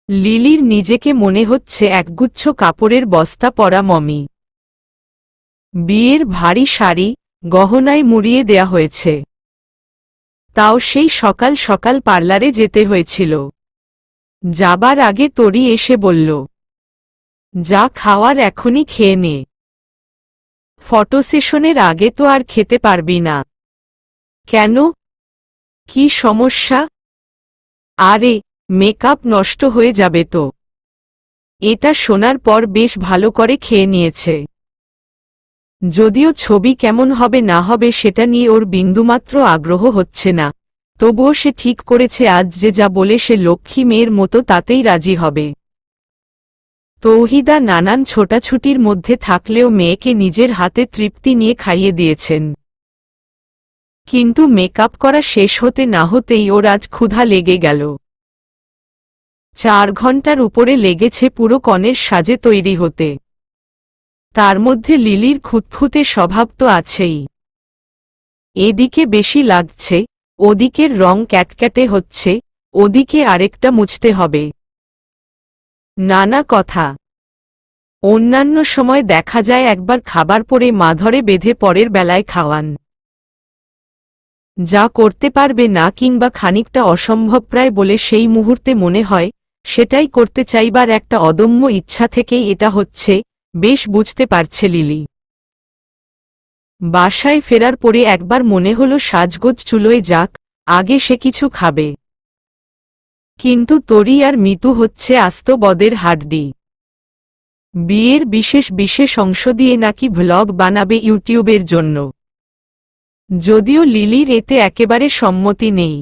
লিলির নিজেকে মনে হচ্ছে একগুচ্ছ কাপড়ের বস্তা পরা মমি। বিয়ের ভারী শাড়ি গহনায় মুড়িয়ে দেয়া হয়েছে, তাও সেই সকাল সকাল পার্লারে যেতে হয়েছিল। যাবার আগে তরি এসে বলল, যা খাওয়ার এখনই খেয়ে নে, ফটো সেশনের আগে তো আর খেতে পারবি না। কেন, কি সমস্যা? আরে, মেকআপ নষ্ট হয়ে যাবে তো। এটা শোনার পর বেশ ভালো করে খেয়ে নিয়েছে। যদিও ছবি কেমন হবে না হবে সেটা নিয়ে ওর বিন্দুমাত্র আগ্রহ হচ্ছে না, তবুও সে ঠিক করেছে আজ যে যা বলে সে লক্ষ্মী মেয়ের মতো তাতেই রাজি হবে। তৌহিদা নানান ছোটাছুটির মধ্যে থাকলেও মেয়েকে নিজের হাতে তৃপ্তি নিয়ে খাইয়ে দিয়েছেন। কিন্তু মেকআপ করা শেষ হতে না হতেই ওর আজ ক্ষুধা লেগে গেল। 4 ঘন্টার উপরে লেগেছে পুরো কনের সাজে তৈরি হতে। তার মধ্যে লিলির খুঁতখুঁতে স্বভাব তো আছেই। এদিকে বেশি লাগছে, ওদিকের রং ক্যাটক্যাটে হচ্ছে, ওদিকে আরেকটা মুছতে হবে। নানা কথা। অন্যান্য সময় দেখা যায় একবার খাবার পরে মা ধরে বেঁধে পরের বেলায় খাওয়ান। যা করতে পারবে না কিংবা খানিকটা অসম্ভবপ্রায় বলে সেই মুহূর্তে মনে হয় সেটাই করতে চাইবার একটা অদম্য ইচ্ছা থেকেই এটা হচ্ছে, বেশ বুঝতে পারছে লিলি। বাসায় ফেরার পরে একবার মনে হলো সাজগোজ চুলোয় যাক, আগে সে কিছু খাবে। কিন্তু তরি আর মিতু হচ্ছে আস্ত বদের হাড্ডি। বিয়ের বিশেষ বিশেষ অংশ দিয়ে নাকি ভ্লগ বানাবে ইউটিউবের জন্য। যদিও লিলির এতে একেবারে সম্মতি নেই।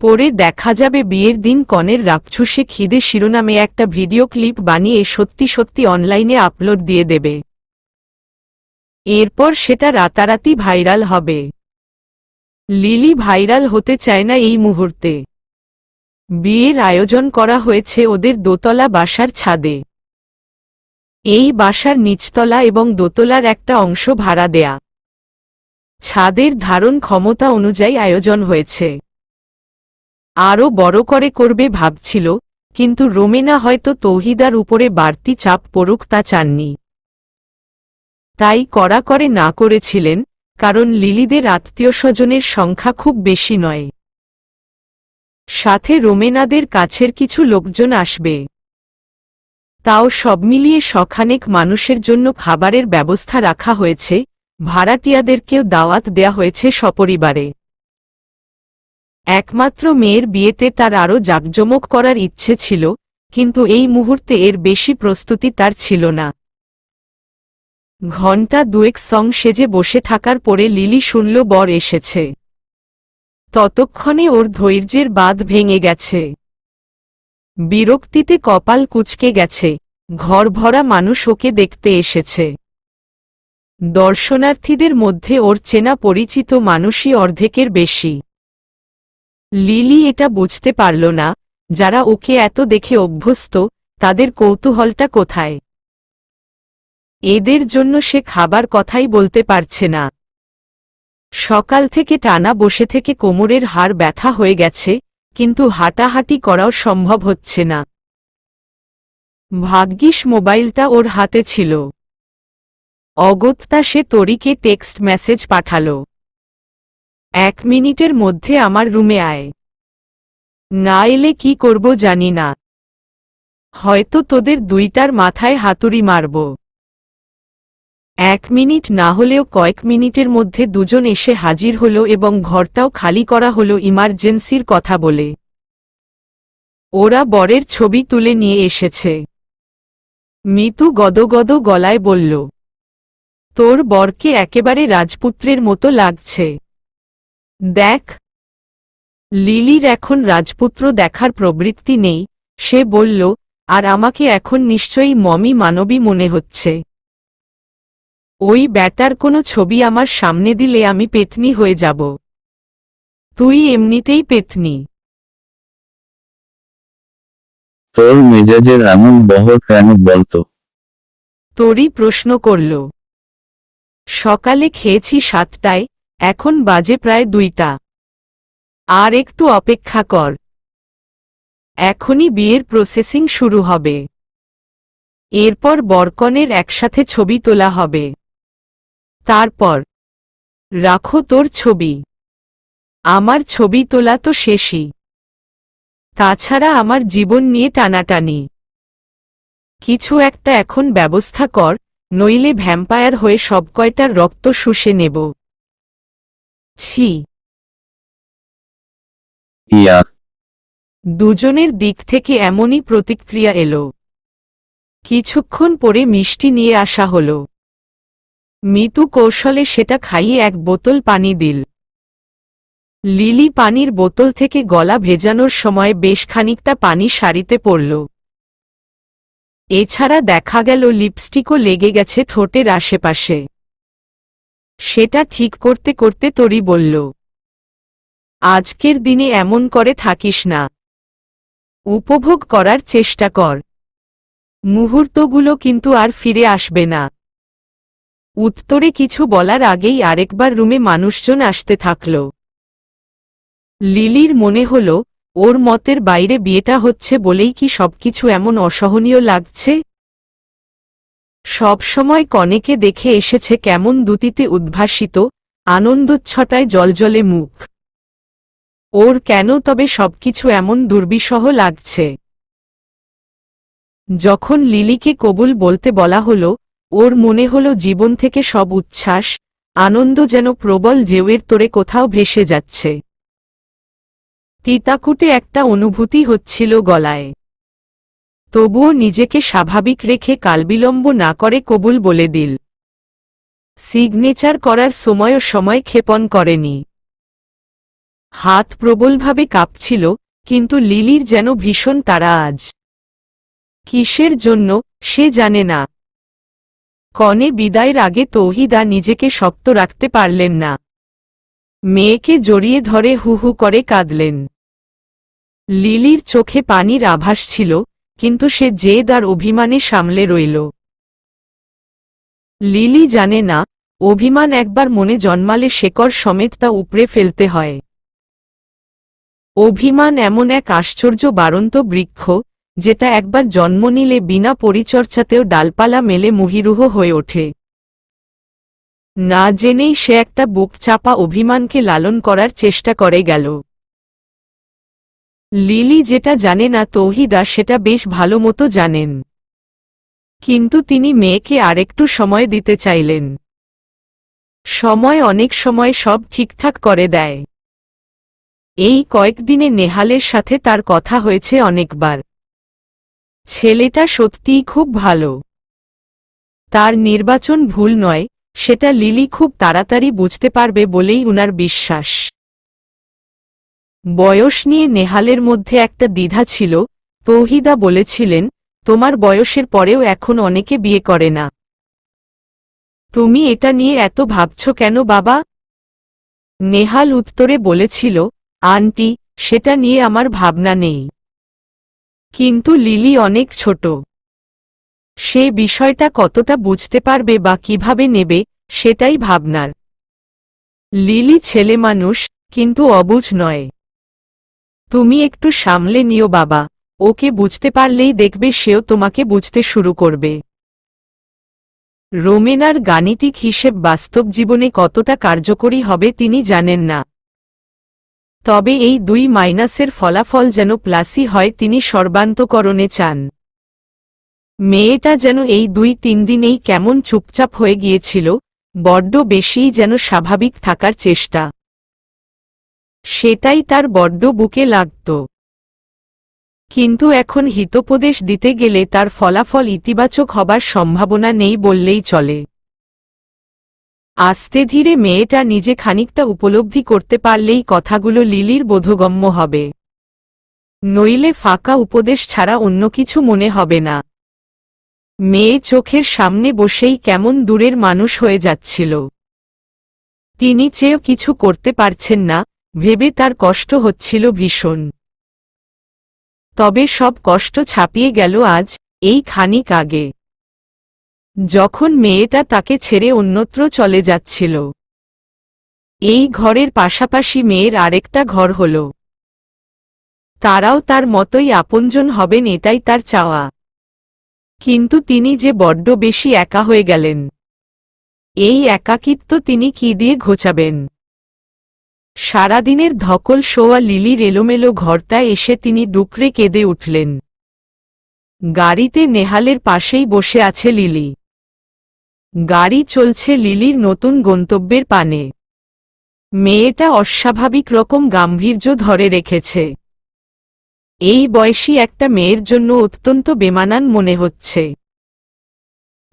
পরে দেখা যাবে বিয়ের দিন কনের রাক্ষসে খিদে শিরোনামে একটা ভিডিও ক্লিপ বানিয়ে সত্যি সত্যি অনলাইনে আপলোড দিয়ে দেবে। এরপর সেটা রাতারাতি ভাইরাল হবে। লিলি ভাইরাল হতে চায় না এই মুহূর্তে। বিয়ের আয়োজন করা হয়েছে ওদের দোতলা বাসার ছাদে। এই বাসার নিচতলা এবং দোতলার একটা অংশ ভাড়া দেয়া। ছাদের ধারণ ক্ষমতা অনুযায়ী আয়োজন হয়েছে। আরও বড় করে করবে ভাবছিল, কিন্তু রোমেনা হয়তো তৌহিদার উপরে বাড়তি চাপ পড়ুক তা চাননি। তাই কড়া করে না করেছিলেন, কারণ লিলিদের আত্মীয়স্বজনের সংখ্যা খুব বেশি নয়। সাথে রোমেনাদের কাছের কিছু লোকজন আসবে। তাও সব মিলিয়ে শখানেক মানুষের জন্য খাবারের ব্যবস্থা রাখা হয়েছে, ভাড়াটিয়াদেরকেও দাওয়াত দেয়া হয়েছে সপরিবারে। একমাত্র মেয়ের বিয়েতে তার আরও জাঁকজমক করার ইচ্ছে ছিল, কিন্তু এই মুহূর্তে এর বেশি প্রস্তুতি তার ছিল না। ঘণ্টা দুয়েক সং সেজে বসে থাকার পরে লিলি শুনল বর এসেছে। ততক্ষণে ওর ধৈর্যের বাঁধ ভেঙে গেছে। বিরক্তিতে কপাল কুঁচকে গেছে, ঘর ভরা মানুষ ওকে দেখতে এসেছে। দর্শনার্থীদের মধ্যে ওর চেনা পরিচিত মানুষই অর্ধেকের বেশি। লিলি এটা বুঝতে পারল না, যারা ওকে এত দেখে অভ্যস্ত, তাদের কৌতূহলটা কোথায়। এদের জন্য সে খাবার কথাই বলতে পারছে না। সকাল থেকে টানা বসে থেকে কোমরের হাড় ব্যথা হয়ে গেছে, কিন্তু হাঁটাহাঁটি করাও সম্ভব হচ্ছে না। ভাগ্যিস মোবাইলটা ওর হাতে ছিল। অগত্যা সে তরিকে টেক্সট মেসেজ পাঠাল, 1 মিনিটের মধ্যে আমার রুমে আয়। না এলে কি করব জানি না। হয়তো তোদের দুইটার মাথায় হাতুড়ি মারব। 1 মিনিট না হলেও কয়েক মিনিটের মধ্যে দুজন এসে হাজির হল এবং ঘরটাও খালি করা হলো ইমার্জেন্সির কথা বলে। ওরা বরের ছবি তুলে নিয়ে এসেছে। মিতু গদগদ গলায় বলল, তোর বরকে একেবারে রাজপুত্রের মতো লাগছে। দেখ। লিলির এখন রাজপুত্র দেখার প্রবৃত্তি নেই, সে বলল, আর আমাকে এখন নিশ্চয়ই মমি মানবী মনে হচ্ছে। ওই ব্যাটার কোনো ছবি আমার সামনে দিলে আমি পেতনি হয়ে যাব। তুই এমনিতেই পেতনি। তোর মেজাজের এমন বহর কেন বলতো? তরি প্রশ্ন করল। সকালে খেয়েছি 7টায়, এখন বাজে প্রায় 2টা। আর একটু অপেক্ষা কর। এখনই বিয়ের প্রসেসিং শুরু হবে। এরপর বরকনের একসাথে ছবি তোলা হবে। তারপর রাখো তোর ছবি। আমার ছবি তোলা তো শেষই। তাছাড়া আমার জীবন নিয়ে টানাটানি। কিছু একটা এখন ব্যবস্থা কর, নইলে ভ্যাম্পায়ার হয়ে সব কয়টার রক্ত শুষে নেব। ছি। ইয়া। দুজনের দিক থেকে এমনই প্রতিক্রিয়া এলো। কিছুক্ষণ পরে মিষ্টি নিয়ে আসা হলো। মিতু কৌশলে সেটা খাইয়ে এক বোতল পানি দিল। লিলি পানির বোতল থেকে গলা ভেজানোর সময় বেশ খানিকটা পানি শাড়িতে পড়ল। এছাড়া দেখা গেল লিপস্টিকও লেগে গেছে ঠোঁটের আশেপাশে। সেটা ঠিক করতে করতে তরি বলল, আজকের দিনে এমন করে থাকিস না। উপভোগ করার চেষ্টা কর। মুহূর্তগুলো কিন্তু আর ফিরে আসবে না। উত্তরে কিছু বলার আগেই আরেকবার রুমে মানুষজন আসতে থাকল। লিলির মনে হল, ওর মতের বাইরে বিয়েটা হচ্ছে বলেই কি সবকিছু এমন অসহনীয় লাগছে। সবসময় কনেকে দেখে এসেছে কেমন দ্যুতিতে উদ্ভাসিত, আনন্দচ্ছটায় জলজলে মুখ। ওর কেন তবে সবকিছু এমন দুর্বিষহ লাগছে। যখন লিলিকে কবুল বলতে বলা হলো, ওর মনে হল জীবন থেকে সব উচ্ছ্বাস, আনন্দ যেন প্রবল ঢেউয়ের তোড়ে কোথাও ভেসে যাচ্ছে। তিতাকুটে একটা অনুভূতি হচ্ছিল গলায়। তবুও নিজেকে স্বাভাবিক রেখে কালবিলম্ব না করে কবুল বলে দিল। সিগনেচার করার সময় ক্ষেপণ করেনি। হাত প্রবলভাবে কাঁপছিল, কিন্তু লিলির যেন ভীষণ তাড়া আজ। কিসের জন্য সে জানে না। কনে বিদায়ের আগে তৌহিদা নিজেকে শক্ত রাখতে পারলেন না। মেয়েকে জড়িয়ে ধরে হু হু করে কাঁদলেন। লিলির চোখে পানির আভাস ছিল, কিন্তু সে জেদ আর অভিমানে সামলে রইল। লিলি জানে না, অভিমান একবার মনে জন্মালে শেকড় সমেত তা উপড়ে ফেলতে হয়। অভিমান এমন এক আশ্চর্য বাড়ন্ত বৃক্ষ, যেটা একবার জন্ম নিলে বিনা পরিচর্যাতেও ডালপালা মেলে মুহিরুহ হয়ে ওঠে। না জেনেই সে একটা বুক চাপা অভিমানকে লালন করার চেষ্টা করে গেল। লিলি যেটা জানে না তৌহিদা সেটা বেশ ভালো মতো জানেন। কিন্তু তিনি মেয়েকে আরেকটু সময় দিতে চাইলেন। সময় অনেক সময় সব ঠিকঠাক করে দেয়। এই কয়েকদিনে নেহালের সাথে তার কথা হয়েছে অনেকবার। ছেলেটা সত্যিই খুব ভালো। তার নির্বাচন ভুল নয়, সেটা লিলি খুব তাড়াতাড়ি বুঝতে পারবে বলেই উনার বিশ্বাস। বয়স নিয়ে নেহালের মধ্যে একটা দ্বিধা ছিল। তৌহিদা বলেছিলেন, তোমার বয়সের পরেও এখন অনেকে বিয়ে করে না। তুমি এটা নিয়ে এত ভাবছ কেন বাবা? নেহাল উত্তরে বলেছিল, আন্টি, সেটা নিয়ে আমার ভাবনা নেই। কিন্তু লিলি অনেক ছোট। সে বিষয়টা কতটা বুঝতে পারবে বা কিভাবে নেবে, সেটাই ভাবনার। লিলি ছেলে মানুষ, কিন্তু অবুঝ নয়। তুমি একটু সামলে নিও বাবা, ওকে বুঝতে পারলেই দেখবে সেও তোমাকে বুঝতে শুরু করবে। রোমেনার গাণিতিক হিসেব বাস্তব জীবনে কতটা কার্যকরী হবে তিনি জানেন না। তবে এই 2 - ফলাফল যেন প্লাসই হয় তিনি সর্বান্তকরণে চান। মেয়েটা যেন এই 2-3 দিনেই কেমন চুপচাপ হয়ে গিয়েছিল, বড্ড বেশিই যেন স্বাভাবিক থাকার চেষ্টা। সেটাই তার বড্ড বুকে লাগত। কিন্তু এখন হিতোপদেশ দিতে গেলে তার ফলাফল ইতিবাচক হবার সম্ভাবনা নেই বললেই চলে। আস্তে ধীরে মেয়েটা নিজে খানিকটা উপলব্ধি করতে পারলেই কথাগুলো লিলির বোধগম্য হবে। নইলে ফাঁকা উপদেশ ছাড়া অন্য কিছু মনে হবে না। মেয়ে চোখের সামনে বসেই কেমন দূরের মানুষ হয়ে যাচ্ছিল। তিনি চেয়েও কিছু করতে পারছেন না, ভেবে তার কষ্ট হচ্ছিল ভীষণ। তবে সব কষ্ট ছাপিয়ে গেল আজ, এই খানিক আগে, যখন মেয়েটা তাকে ছেড়ে অন্যত্র চলে যাচ্ছিল। এই ঘরের পাশাপাশি মেয়ের আরেকটা ঘর হল। তারাও তার মতোই আপনজন হবেন, এটাই তার চাওয়া। কিন্তু তিনি যে বড্ড বেশি একা হয়ে গেলেন। এই একাকিত্ব তিনি কি দিয়ে ঘোচাবেন? সারাদিনের ধকল শোয়া লিলির এলোমেলো ঘরটায় এসে তিনি ডুকরে কেঁদে উঠলেন। গাড়িতে নেহালের পাশেই বসে আছে লিলি। গাড়ি চলছে লিলির নতুন গন্তব্যের পানে। মেয়েটা অস্বাভাবিক রকম গাম্ভীর্য ধরে রেখেছে। এই বয়সী একটা মেয়ের জন্য অত্যন্ত বেমানান মনে হচ্ছে।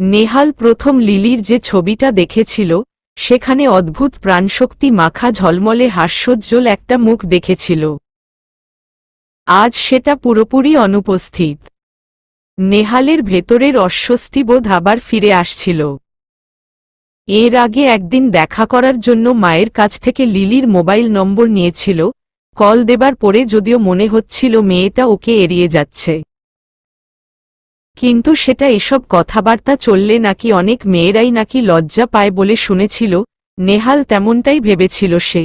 নেহাল প্রথম লিলির যে ছবিটা দেখেছিল, সেখানে অদ্ভুত প্রাণশক্তি মাখা ঝলমলে হাস্যোজ্জ্বল একটা মুখ দেখেছিল। আজ সেটা পুরোপুরি অনুপস্থিত। নেহালের ভেতরের অস্বস্তিবোধ আবার ফিরে আসছিল। এর আগে একদিন দেখা করার জন্য মায়ের কাছ থেকে লিলির মোবাইল নম্বর নিয়েছিল, কল দেবার পরে যদিও মনে হচ্ছিল মেয়েটা ওকে এড়িয়ে যাচ্ছে। কিন্তু সেটা এসব কথাবার্তা চললে নাকি অনেক মেয়েরাই নাকি লজ্জা পায় বলে শুনেছিল। নেহাল তেমনটাই ভেবেছিল সে।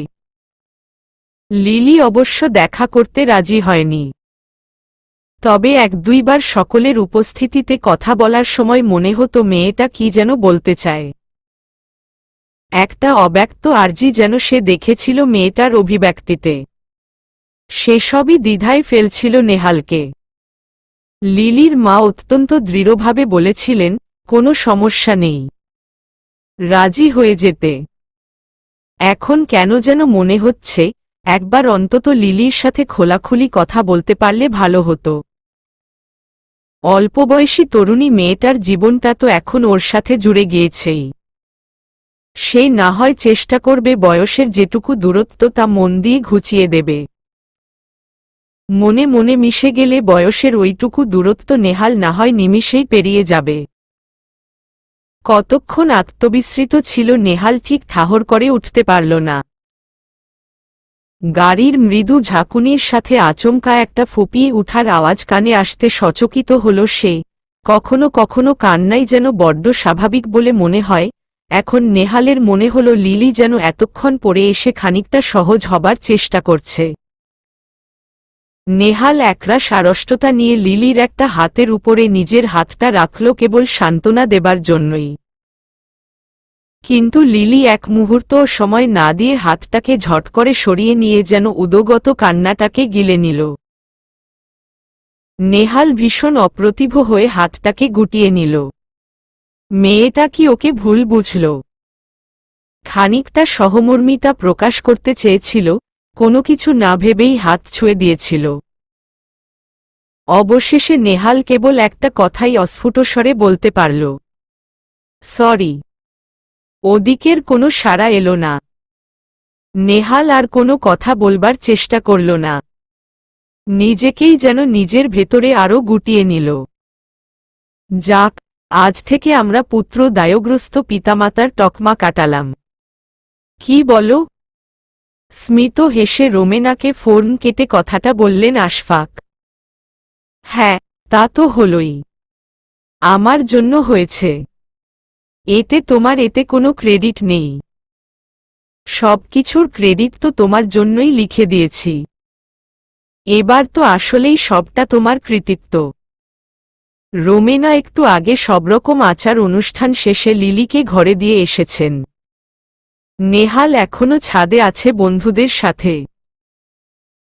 লিলি অবশ্য দেখা করতে রাজি হয়নি। তবে এক দুইবার সকলের উপস্থিতিতে কথা বলার সময় মনে হতো মেয়েটা কি যেন বলতে চায়। একটা অব্যক্ত আর্জি যেন সে দেখেছিল মেয়েটার অভিব্যক্তিতে। সেসবই দ্বিধায় ফেলছিল নেহালকে। লিলির মা অত্যন্ত দৃঢ়ভাবে বলেছিলেন, কোনো সমস্যা নেই, রাজি হয়ে যেতে। এখন কেন যেন মনে হচ্ছে একবার অন্তত লিলির সাথে খোলাখুলি কথা বলতে পারলে ভালো হতো। অল্পবয়সী তরুণী মেয়েটার জীবনটা তো এখন ওর সাথে জুড়ে গিয়েছেই। সে না হয় চেষ্টা করবে বয়সের যেটুকু দূরত্ব তা মন দিয়ে ঘুচিয়ে দেবে। মনে মনে মিশে গেলে বয়সের ওইটুকু দূরত্ব নেহাল না হয় নিমিষেই পেরিয়ে যাবে। কতক্ষণ আত্মবিস্মৃত ছিল নেহাল ঠিক ঠাহর করে উঠতে পারল না। গাড়ির মৃদু ঝাঁকুনির সাথে আচমকা একটা ফুপিয়ে উঠার আওয়াজ কানে আসতে সচকিত হল সে। কখনো কখনো কান্নাই যেন বড্ড স্বাভাবিক বলে মনে হয়। এখন নেহালের মনে হল লিলি যেন এতক্ষণ পরে এসে খানিকটা সহজ হবার চেষ্টা করছে। নেহাল একরাশ আড়ষ্টতা নিয়ে লিলির একটা হাতের উপরে নিজের হাতটা রাখল কেবল সান্ত্বনা দেবার জন্যই। কিন্তু লিলি এক মুহূর্তও সময় না দিয়ে হাতটাকে ঝট করে সরিয়ে নিয়ে যেন উদগত কান্নাটাকে গিলে নিল। নেহাল ভীষণ অপ্রতিভ হয়ে হাতটাকে গুটিয়ে নিল। মেয়েটা কি ওকে ভুল বুঝল? খানিকটা সহমর্মিতা প্রকাশ করতে চেয়েছিল, কোনো কিছু না ভেবেই হাত ছুঁয়ে দিয়েছিল। অবশেষে নেহাল কেবল একটা কথাই অস্ফুট স্বরে বলতে পারল, সরি। ওদিকের কোনো সাড়া এলো না। নেহাল আর কোনো কথা বলবার চেষ্টা করল না। নিজেকেই যেন নিজের ভেতরে আরও গুটিয়ে নিল। যাক, আজ থেকে আমরা পুত্র দায়গ্রস্ত পিতামাতার তকমা কাটালাম। কি বলো? স্মিত হেসে রোমেনাকে ফোন কেটে কথাটা বললেন আশফাক। হ্যাঁ, তা তো হলোই। আমার জন্য হয়েছে। এতে কোনো ক্রেডিট নেই। সবকিছুর ক্রেডিট তো তোমার জন্যই লিখে দিয়েছি। এবার তো আসলেই সবটা তোমার কৃতিত্ব। রোমেনা একটু আগে সবরকম আচার অনুষ্ঠান শেষে লিলিকে ঘরে দিয়ে এসেছেন। নেহাল এখনো ছাদে আছে বন্ধুদের সাথে।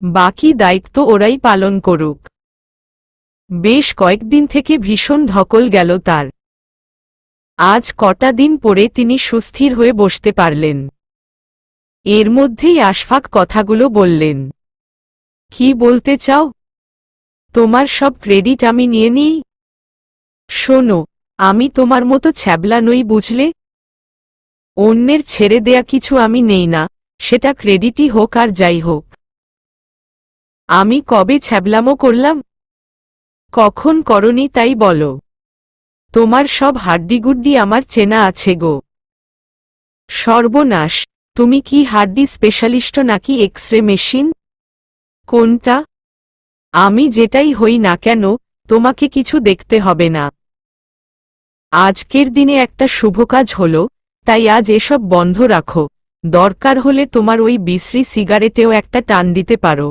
বাকি দায়িত্ব ওরাই পালন করুক। বেশ কয়েকদিন থেকে ভীষণ ধকল গেল তার। আজ কটা দিন পরে তিনি সুস্থির হয়ে বসতে পারলেন। এর মধ্যেই আশফাক কথাগুলো বললেন। কি বলতে চাও? তোমার সব ক্রেডিট আমি নিয়ে নিই? শোনো, আমি তোমার মতো ছ্যাবলা নই বুঝলে। অন্যের ছেড়ে দেয়া কিছু আমি নেই না, সেটা ক্রেডিটই হোক আর যাই হোক। আমি কবে ছ্যাবলামো করলাম? কখন করনি তাই বলো। তোমার সব হাড্ডিগুড্ডি আমার চেনা আছে গো। সর্বনাশ, তুমি কি হাড্ডি স্পেশালিস্ট নাকি এক্সরে মেশিন? কোনটা? আমি যেটাই হই না কেন, তোমাকে কিছু দেখতে হবে না। আজকের দিনে একটা শুভ কাজ হলো, তাই আজ এসব বন্ধ রাখো। দরকার হলে তোমার ওই বিশ্রী সিগারেটেও একটা টান দিতে পারো।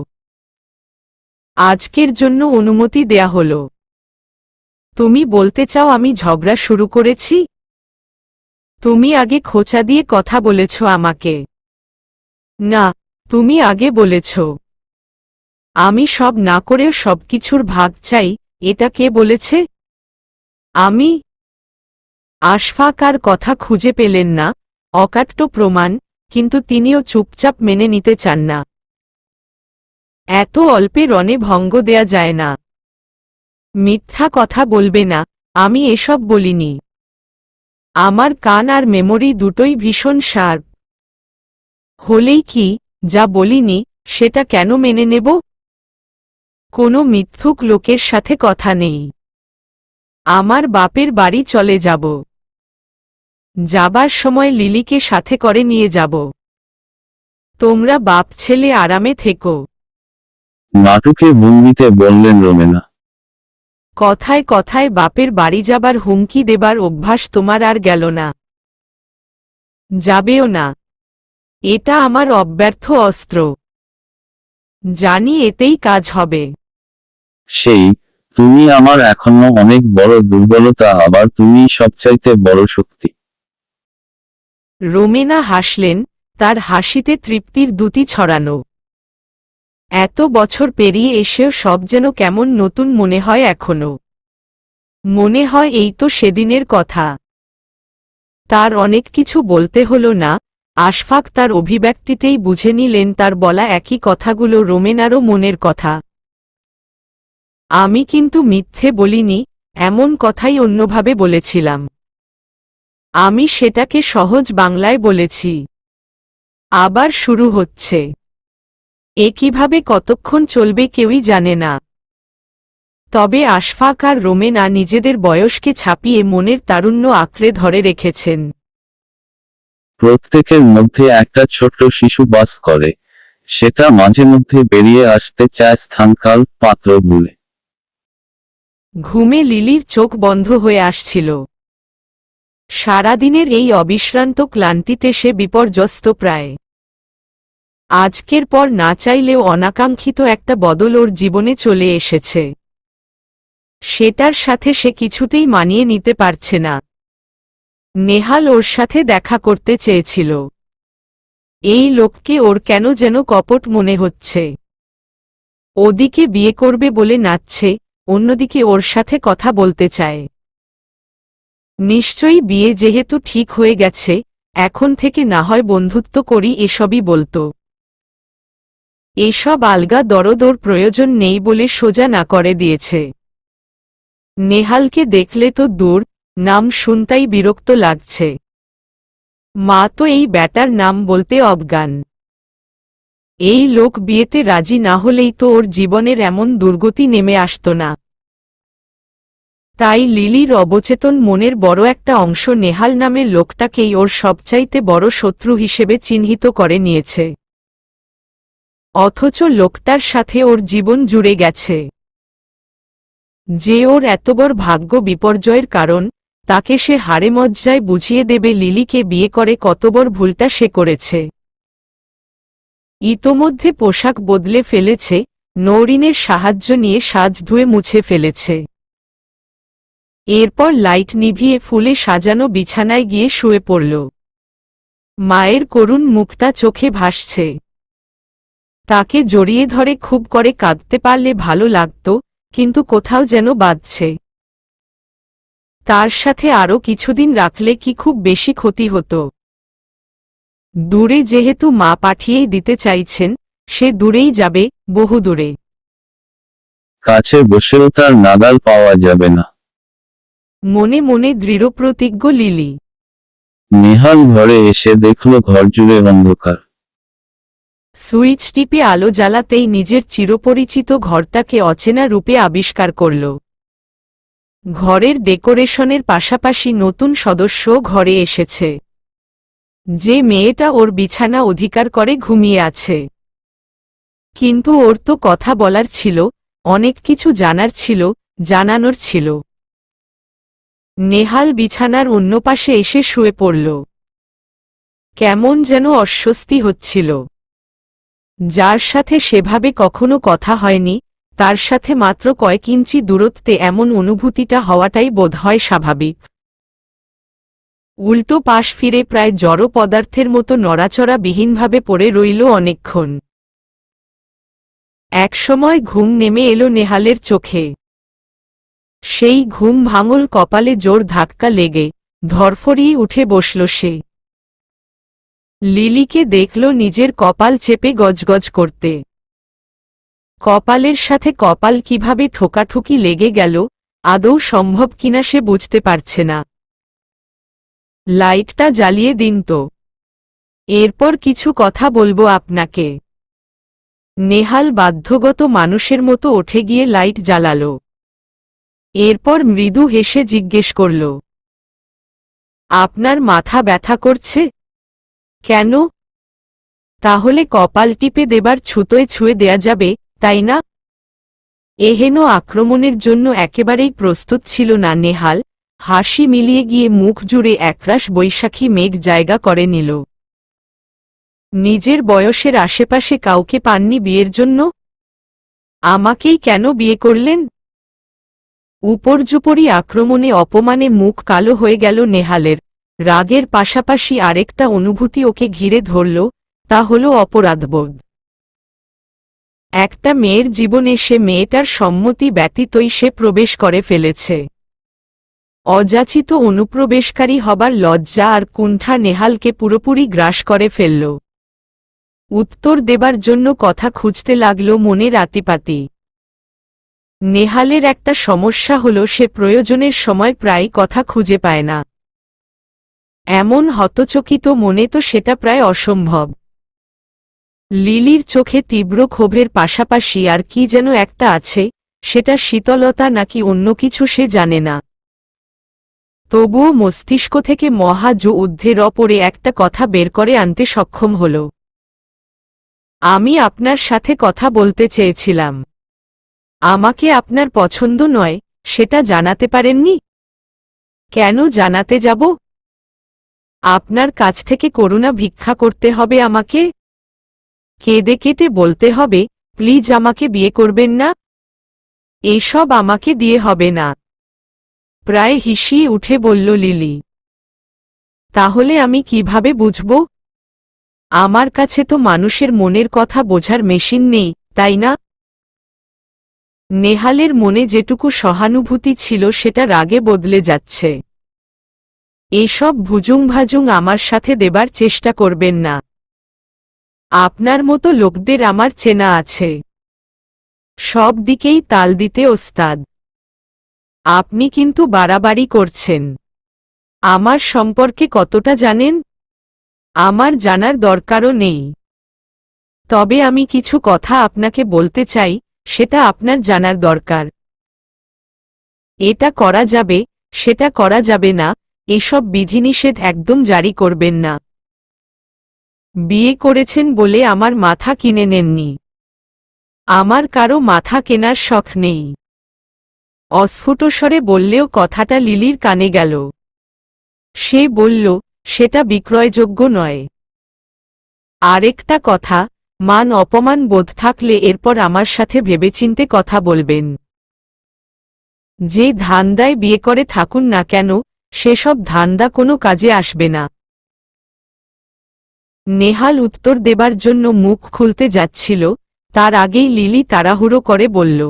আজকের জন্য অনুমতি দেয়া হলো। তুমি বলতে চাও আমি ঝগড়া শুরু করেছি? তুমি আগে খোঁচা দিয়ে কথা বলেছ আমাকে। না, তুমি আগে বলেছ। আমি সব না করেও সবকিছুর ভাগ চাই, এটা কে বলেছে? আমি। আশফাক আর কথা খুঁজে পেলেন না, অকাট্য প্রমাণ, কিন্তু তিনিও চুপচাপ মেনে নিতে চান না। এত অল্পে রণে ভঙ্গ দেয়া যায় না। মিথ্যা কথা বলবে না, আমি এসব বলিনি। আমার কান আর মেমোরি দুটোই ভীষণ শার্প। হলেই কি, যা বলিনি সেটা কেন মেনে নেব? কোনো মিথ্যুক লোকের সাথে কথা নেই। আমার বাপের বাড়ি চলে যাব। যাবার সময় লিলিকে সাথে করে নিয়ে যাব। তোমরা বাপ ছেলে আরামে থেকো। নাটুকে ভঙ্গিতে বললেন রোমেনা। কথায় কথায় বাপের বাড়ি যাবার হুমকি দেবার অভ্যাস তোমার আর গেল না। যাবেও না। এটা আমার অব্যর্থ অস্ত্র। জানি এতেই কাজ হবে। সেই, তুমি আমার এখনো অনেক বড় দুর্বলতা, আবার তুমি সবচাইতে বড় শক্তি। রোমেনা হাসলেন, তার হাসিতে তৃপ্তির দ্যুতি ছড়ানো। এত বছর পেরিয়ে এসেও সব যেন কেমন নতুন মনে হয় এখনো। মনে হয় এই তো সেদিনের কথা। তার অনেক কিছু বলতে হলো না, আশফাক তার অভিব্যক্তিতেই বুঝে নিলেন তার বলা একই কথাগুলো রোমেনারও মনের কথা। আমি কিন্তু মিথ্যে বলিনি, এমন কথাই অন্যভাবে বলেছিলাম। আমি সেটাকে সহজ বাংলায় বলেছি। আবার শুরু হচ্ছে। এ কিভাবে কতক্ষণ চলবে কেউই জানে না। তবে আশফাক আর রোমেনা নিজেদের বয়সকে ছাপিয়ে মনের তারুণ্য আঁকড়ে ধরে রেখেছেন। প্রত্যেকের মধ্যে একটা ছোট্ট শিশু বাস করে, সেটা মাঝে মধ্যে বেরিয়ে আসতে চায় স্থানকাল পাত্র ভুলে। ঘুমে লিলির চোখ বন্ধ হয়ে আসছিল। সারাদিনের এই অবিশ্রান্ত ক্লান্তিতে সে বিপর্যস্ত প্রায়। আজকের পর না চাইলেও অনাকাঙ্ক্ষিত একটা বদল ওর জীবনে চলে এসেছে। সেটার সাথে সে কিছুতেই মানিয়ে নিতে পারছে না। নেহাল ওর সাথে দেখা করতে চেয়েছিল। এই লোককে ওর কেন যেন কপট মনে হচ্ছে। ওদিকে বিয়ে করবে বলে নাচছে, অন্যদিকে ওর সাথে কথা বলতে চায়। নিশ্চয়ই বিয়ে যেহেতু ঠিক হয়ে গেছে, এখন থেকে না হয় বন্ধুত্ব করি এসবই বলতো। এসব আলগা দরদ ওর প্রয়োজন নেই বলে সোজা না করে দিয়েছে। নেহালকে দেখলে তো দূর, নাম শুনতাই বিরক্ত লাগছে। মা তো এই ব্যাটার নাম বলতে অজ্ঞান। এই লোক বিয়েতে রাজি না হলেই তো ওর জীবনের এমন দুর্গতি নেমে আসত না। তাই লিলির অবচেতন মনের বড় একটা অংশ নেহাল নামের লোকটাকেই ওর সবচাইতে বড় শত্রু হিসেবে চিহ্নিত করে নিয়েছে। অথচ লোকটার সাথে ওর জীবন জুড়ে গেছে। যে ওর এত বড় ভাগ্য বিপর্যয়ের কারণ, তাকে সে হাড়ে মজ্জায় বুঝিয়ে দেবে লিলিকে বিয়ে করে কত বড় ভুলটা সে করেছে। ইতোমধ্যে পোশাক বদলে ফেলেছে, নৌরিনের সাহায্য নিয়ে সাজ ধুয়ে মুছে ফেলেছে। এরপর লাইট নিভিয়ে ফুলে সাজানো বিছানায় গিয়ে শুয়ে পড়ল। মায়ের করুণ মুখটা চোখে ভাসছে। তাকে জড়িয়ে ধরে খুব করে কাঁদতে পারলে ভালো লাগত, কিন্তু কোথাও যেন বাজছে। তার সাথে আরও কিছুদিন রাখলে কি খুব বেশি ক্ষতি হতো? দূরে যেহেতু মা পাঠিয়েই দিতে চাইছেন, সে দূরেই যাবে, বহু দূরে। কাছে বসেও তার নাগাল পাওয়া যাবে না। মনে মনে দৃঢ়প্রতিজ্ঞ লিলি। নেহাল ঘরে এসে দেখল ঘর জুড়ে অন্ধকার। সুইচ টিপে আলো জ্বালাতেই নিজের চিরপরিচিত ঘরটাকে অচেনা রূপে আবিষ্কার করল। ঘরের ডেকোরেশনের পাশাপাশি নতুন সদস্য ঘরে এসেছে। যে মেয়েটা ওর বিছানা অধিকার করে ঘুমিয়ে আছে। কিন্তু ওর তো কথা বলার ছিল, অনেক কিছু জানার ছিল, জানানোর ছিল। নেহাল বিছানার অন্য পাশে এসে শুয়ে পড়ল। কেমন যেন অস্বস্তি হচ্ছিল। যার সাথে সেভাবে কখনো কথা হয়নি, তার সাথে মাত্র কয়েক ইঞ্চি দূরত্বে এমন অনুভূতিটা হওয়াটাই বোধহয় স্বাভাবিক। উল্টো পাশ ফিরে প্রায় জড় পদার্থের মতো নড়াচড়াবিহীনভাবে পড়ে রইল অনেকক্ষণ। একসময় ঘুম নেমে এলো নেহালের চোখে। সেই ঘুম ভাঙল কপালে জোর ধাক্কা লেগে ধরফরিয়ে উঠে বসল সে। লিলিকে দেখল নিজের কপাল চেপে গজগজ করতে। কপালের সাথে কপাল কিভাবে ঠোকাঠুকি লেগে গেল আদৌ সম্ভব কিনা সে বুঝতে পারছে না। লাইটটা জ্বালিয়ে দিন তো, এরপর কিছু কথা বলবো আপনাকে। নেহাল বাধ্যগত মানুষের মতো উঠে গিয়ে লাইট জ্বালালো। এরপর মৃদু হেসে জিজ্ঞেস করল, আপনার মাথা ব্যথা করছে কেন? তাহলে কপাল টিপে দেবার ছুতোয় ছুঁয়ে দেয়া যাবে, তাই না? এহেন আক্রমণের জন্য একেবারেই প্রস্তুত ছিল না নেহাল। হাসি মিলিয়ে গিয়ে মুখ জুড়ে একরাশ বৈশাখী মেঘ জায়গা করে নিল। নিজের বয়সের আশেপাশে কাউকে পাননি বিয়ের জন্য? আমাকেই কেন বিয়ে করলেন? উপর্যুপরি আক্রমণে অপমানে মুখ কালো হয়ে গেল নেহালের। রাগের পাশাপাশি আরেকটা অনুভূতি ওকে ঘিরে ধরল, তা হল অপরাধবোধ। একটা মেয়ের জীবনে সে মেয়েটার সম্মতি ব্যতীতই সে প্রবেশ করে ফেলেছে। অযাচিত অনুপ্রবেশকারী হবার লজ্জা আর কুণ্ঠা নেহালকে পুরোপুরি গ্রাস করে ফেলল। উত্তর দেবার জন্য কথা খুঁজতে লাগল মনে রাতিপাতি। নেহালের একটা সমস্যা হল সে প্রয়োজনের সময় প্রায় কথা খুঁজে পায় না। এমন হতচকিত মনে তো সেটা প্রায় অসম্ভব। লিলির চোখে তীব্র ক্ষোভের পাশাপাশি আর কি যেন একটা আছে, সেটা শীতলতা নাকি অন্য কিছু সে জানে না। তবুও মস্তিষ্ক থেকে ঊর্ধ্বের ওপরে একটা কথা বের করে আনতে সক্ষম হল। আমি আপনার সাথে কথা বলতে চেয়েছিলাম। আমাকে আপনার পছন্দ নয় সেটা জানাতে পারেননি? কেন জানাতে যাব? আপনার কাছ থেকে করুণা ভিক্ষা করতে হবে আমাকে? কেঁদে কেটে বলতে হবে, প্লিজ আমাকে বিয়ে করবেন না? এসব আমাকে দিয়ে হবে না। প্রায় হিসিয়ে উঠে বলল লিলি। তাহলে আমি কিভাবে বুঝব? আমার কাছে তো মানুষের মনের কথা বোঝার মেশিন নেই, তাই না? নেহালের মনে যেটুকু সহানুভূতি ছিল সেটা রাগে বদলে যাচ্ছে। এসব ভুজুং আমার সাথে দেবার চেষ্টা করবেন না। আপনার মতো লোকদের আমার চেনা আছে। সব দিকেই তাল দিতে ওস্তাদ। আপনি কিন্তু বাড়াবাড়ি করছেন। আমার সম্পর্কে কতটা জানেন? আমার জানার দরকারও নেই। তবে আমি কিছু কথা আপনাকে বলতে চাই, সেটা আপনার জানার দরকার। এটা করা যাবে, সেটা করা যাবে না, এসব বিধিনিষেধ একদম জারি করবেন না। বিয়ে করেছেন বলে আমার মাথা কিনে নেননি। আমার কারো মাথা কেনার শখ নেই। অস্ফুট স্বরে বললেও কথাটা লিলির কানে গেল। সে বলল, সেটা বিক্রয়যোগ্য নয়। আরেকটা কথা, মান অপমান বোধ থাকলে এরপর আমার সাথে ভেবেচিন্তে কথা বলবেন। যে ধান্দায় বিয়ে করে থাকুন না কেন, সেসব ধান্দা কোনো কাজে আসবে না। নেহাল উত্তর দেবার জন্য মুখ খুলতে যাচ্ছিল, তার আগেই লিলি তাড়াহুড়ো করে বলল,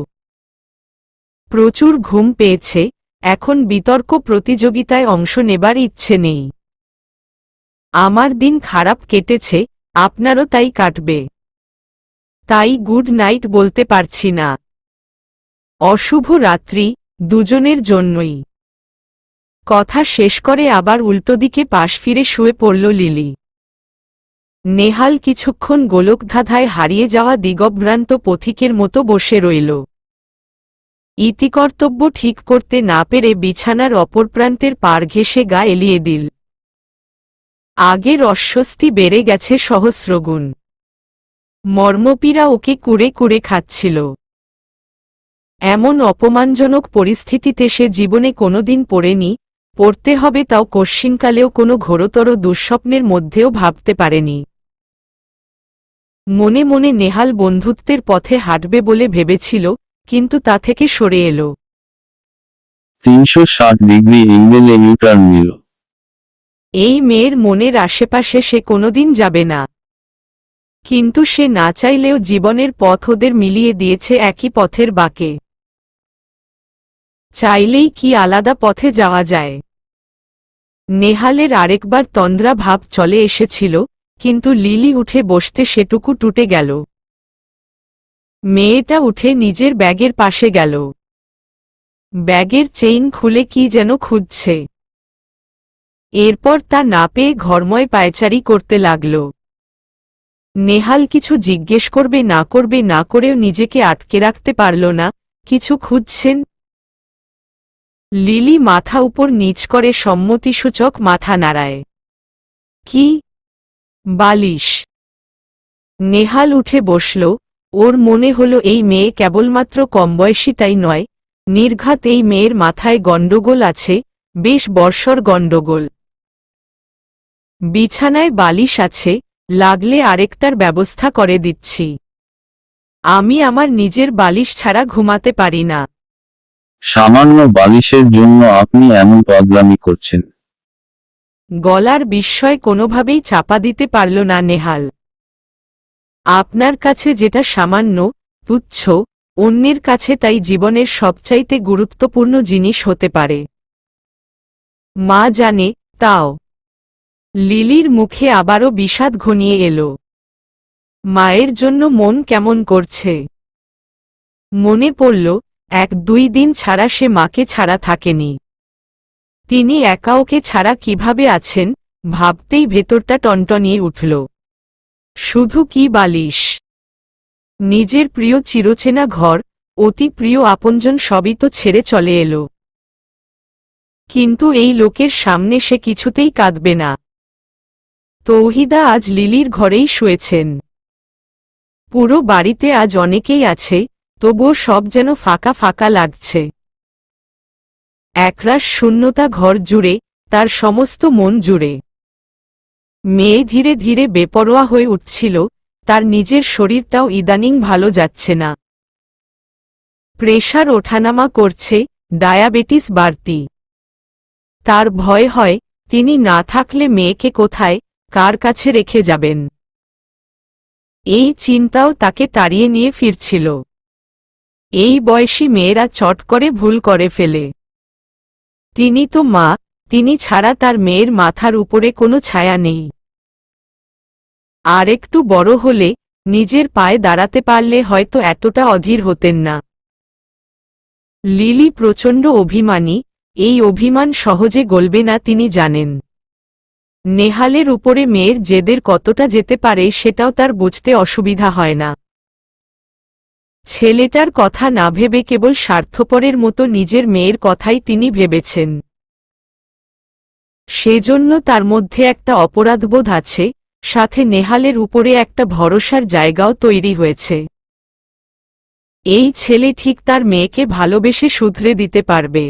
প্রচুর ঘুম পেয়েছে, এখন বিতর্ক প্রতিযোগিতায় অংশ নেবার ইচ্ছে নেই। আমার দিন খারাপ কেটেছে, আপনারও তাই কাটবে। তাই গুড নাইট বলতে পারছি না। অশুভ রাত্রি, দুজনের জন্যই। কথা শেষ করে আবার উল্টো দিকে পাশ ফিরে শুয়ে পড়ল লিলি। নেহাল কিছুক্ষণ গোলকধাঁধায় হারিয়ে যাওয়া দিগভ্রান্ত পথিকের মতো বসে রইল। ইতিকর্তব্য ঠিক করতে না পেরে বিছানার অপর প্রান্তের পাড় ঘেঁষে গা এলিয়ে দিল। আগের অস্বস্তি বেড়ে গেছে সহস্রগুণ। মর্মপীড়া ওকে কুড়ে কুড়ে খাচ্ছিল। এমন অপমানজনক পরিস্থিতিতে সে জীবনে কোনোদিন পড়েনি, পড়তে হবে তাও কশ্চিনকালেও কোনো ঘোরতর দুঃস্বপ্নের মধ্যেও ভাবতে পারেনি। মনে মনে নেহাল বন্ধুত্বের পথে হাঁটবে বলে ভেবেছিল, কিন্তু তা থেকে সরে এলো। 360 ডিগ্রি এঙ্গেলে ইউটার্ন নিল। এই মেয়ের মনের আশেপাশে সে কোনোদিন যাবে না, কিন্তু সে না চাইলেও জীবনের পথ ওদের মিলিয়ে দিয়েছে একই পথের বাঁকে। চাইলেই কি আলাদা পথে যাওয়া যায়? নেহালের আরেকবার তন্দ্রা ভাব চলে এসেছিল, কিন্তু লিলি উঠে বসতে সেটুকু টুটে গেল। মেয়েটা উঠে নিজের ব্যাগের পাশে গেল। ব্যাগের চেইন খুলে কি যেন খুঁজছে। এরপর তা না পেয়ে ঘরময় পায়চারি করতে লাগল। নেহাল কিছু জিজ্ঞেস করবে না করেও নিজেকে আটকে রাখতে পারল না, কিছু খুঁজছেন। লিলি মাথা উপর নিচ করে সম্মতিসূচক মাথা নাড়ায়। কি? বালিশ। নেহাল উঠে বসল। ওর মনে হলো এই মেয়ে কেবলমাত্র কমবয়সী তাই নয়, নির্ঘাত এই মেয়ের মাথায় গণ্ডগোল আছে, বেশ বর্ষর গণ্ডগোল। বিছানায় বালিশ আছে, লাগলে আরেকটার ব্যবস্থা করে দিচ্ছি। আমি আমার নিজের বালিশ ছাড়া ঘুমাতে পারি না। সামান্য বালিশের জন্য আপনি এমন পাগলামি করছেন? গলার বিস্ময় কোনোভাবেই চাপা দিতে পারল না নেহাল। আপনার কাছে যেটা সামান্য, তুচ্ছ, অন্যের কাছে তাই জীবনের সবচাইতে গুরুত্বপূর্ণ জিনিস হতে পারে। মা জানে, তাও। লিলির মুখে আবারও বিষাদ ঘনিয়ে এলো। মায়ের জন্য মন কেমন করছে। মনে পড়ল, 1-2 দিন ছাড়া সে মাকে ছাড়া থাকেনি। তিনি একা ওকে ছাড়া কিভাবে আছেন, ভাবতেই ভেতরটা টনটনিয়ে উঠল। শুধু কি বালিশ, নিজের প্রিয় চিরচেনা ঘর, অতি প্রিয় আপনজন সবই তো ছেড়ে চলে এলো। কিন্তু এই লোকের সামনে সে কিছুতেই কাঁদবে না। তৌহিদা আজ লিলির ঘরেই শুয়েছেন। পুরো বাড়িতে আজ অনেকেই আছে, তবুও সব যেন ফাঁকা ফাঁকা লাগছে। একরাশ শূন্যতা ঘর জুড়ে, তার সমস্ত মন জুড়ে। মেয়ে ধীরে ধীরে বেপরোয়া হয়ে উঠছিল, তার নিজের শরীরটাও ইদানিং ভালো যাচ্ছে না। প্রেশার ওঠানামা করছে, ডায়াবেটিস বাড়তি। তার ভয় হয়, তিনি না থাকলে মেয়েকে কোথায়, কার কাছে রেখে যাবেন। এই চিন্তাও তাকে তাড়িয়ে নিয়ে ফিরছিল। এই বয়সী মেয়েরা চট করে ভুল করে ফেলে। তিনি তো মা, তিনি ছাড়া তার মেয়ের মাথার উপরে কোনো ছায়া নেই। আর একটু বড় হলে, নিজের পায়ে দাঁড়াতে পারলে হয়তো এতটা অধীর হতেন না। লিলি প্রচণ্ড অভিমানী, এই অভিমান সহজে গলবে না তিনি জানেন। নেহালের উপরে মেয়ের জেদের কতটা যেতে পারে সেটাও তার বুঝতে অসুবিধা হয় না। ছেলেটার কথা না ভেবে কেবল স্বার্থপরের মতো নিজের মেয়ের কথাই তিনি ভেবেছেন। সেজন্য তার মধ্যে একটা অপরাধবোধ আছে, সাথে নেহালের উপরে একটা ভরসার জায়গাও তৈরি হয়েছে। এই ছেলে ঠিক তার মেয়েকে ভালোবেসে শুধরে দিতে পারবে,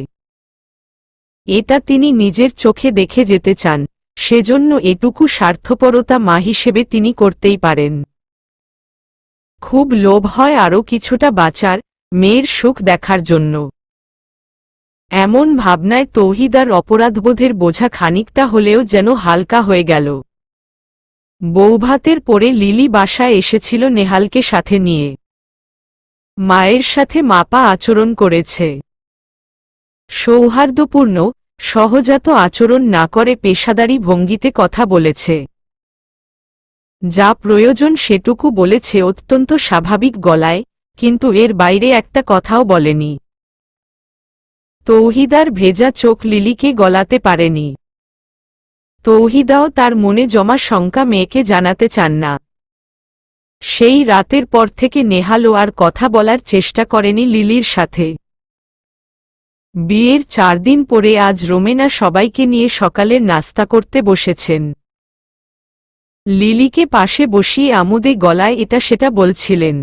এটা তিনি নিজের চোখে দেখে যেতে চান। সেজন্য এটুকু স্বার্থপরতা মা হিসেবে তিনি করতেই পারেন। খুব লোভ হয় আরও কিছুটা বাঁচার, মেয়ের সুখ দেখার জন্য। এমন ভাবনায় তৌহিদার অপরাধবোধের বোঝা খানিকটা হলেও যেন হালকা হয়ে গেল। বৌভাতের পরে লিলি বাসায় এসেছিল নেহালকে সাথে নিয়ে। মায়ের সাথে মাপা আচরণ করেছে। সৌহার্দ্যপূর্ণ, সহজাত আচরণ না করে পেশাদারি ভঙ্গিতে কথা বলেছে। যা প্রয়োজন সেটুকু বলেছে অত্যন্ত স্বাভাবিক গলায়, কিন্তু এর বাইরে একটা কথাও বলেনি। তৌহিদার ভেজা চোখ লিলিকে গলাতে পারেনি। তৌহিদাও তার মনে জমা শঙ্কা মেয়েকে জানাতে চান না। সেই রাতের পর থেকে নেহালও আর কথা বলার চেষ্টা করেনি লিলির সাথে। বিয়ের 4 দিন পরে আজ রোমেনা সবাইকে নিয়ে সকালের নাস্তা করতে বসেছেন। লিলিকে পাশে বসিয়ে আমোদে গলায় এটা সেটা বলছিলেন।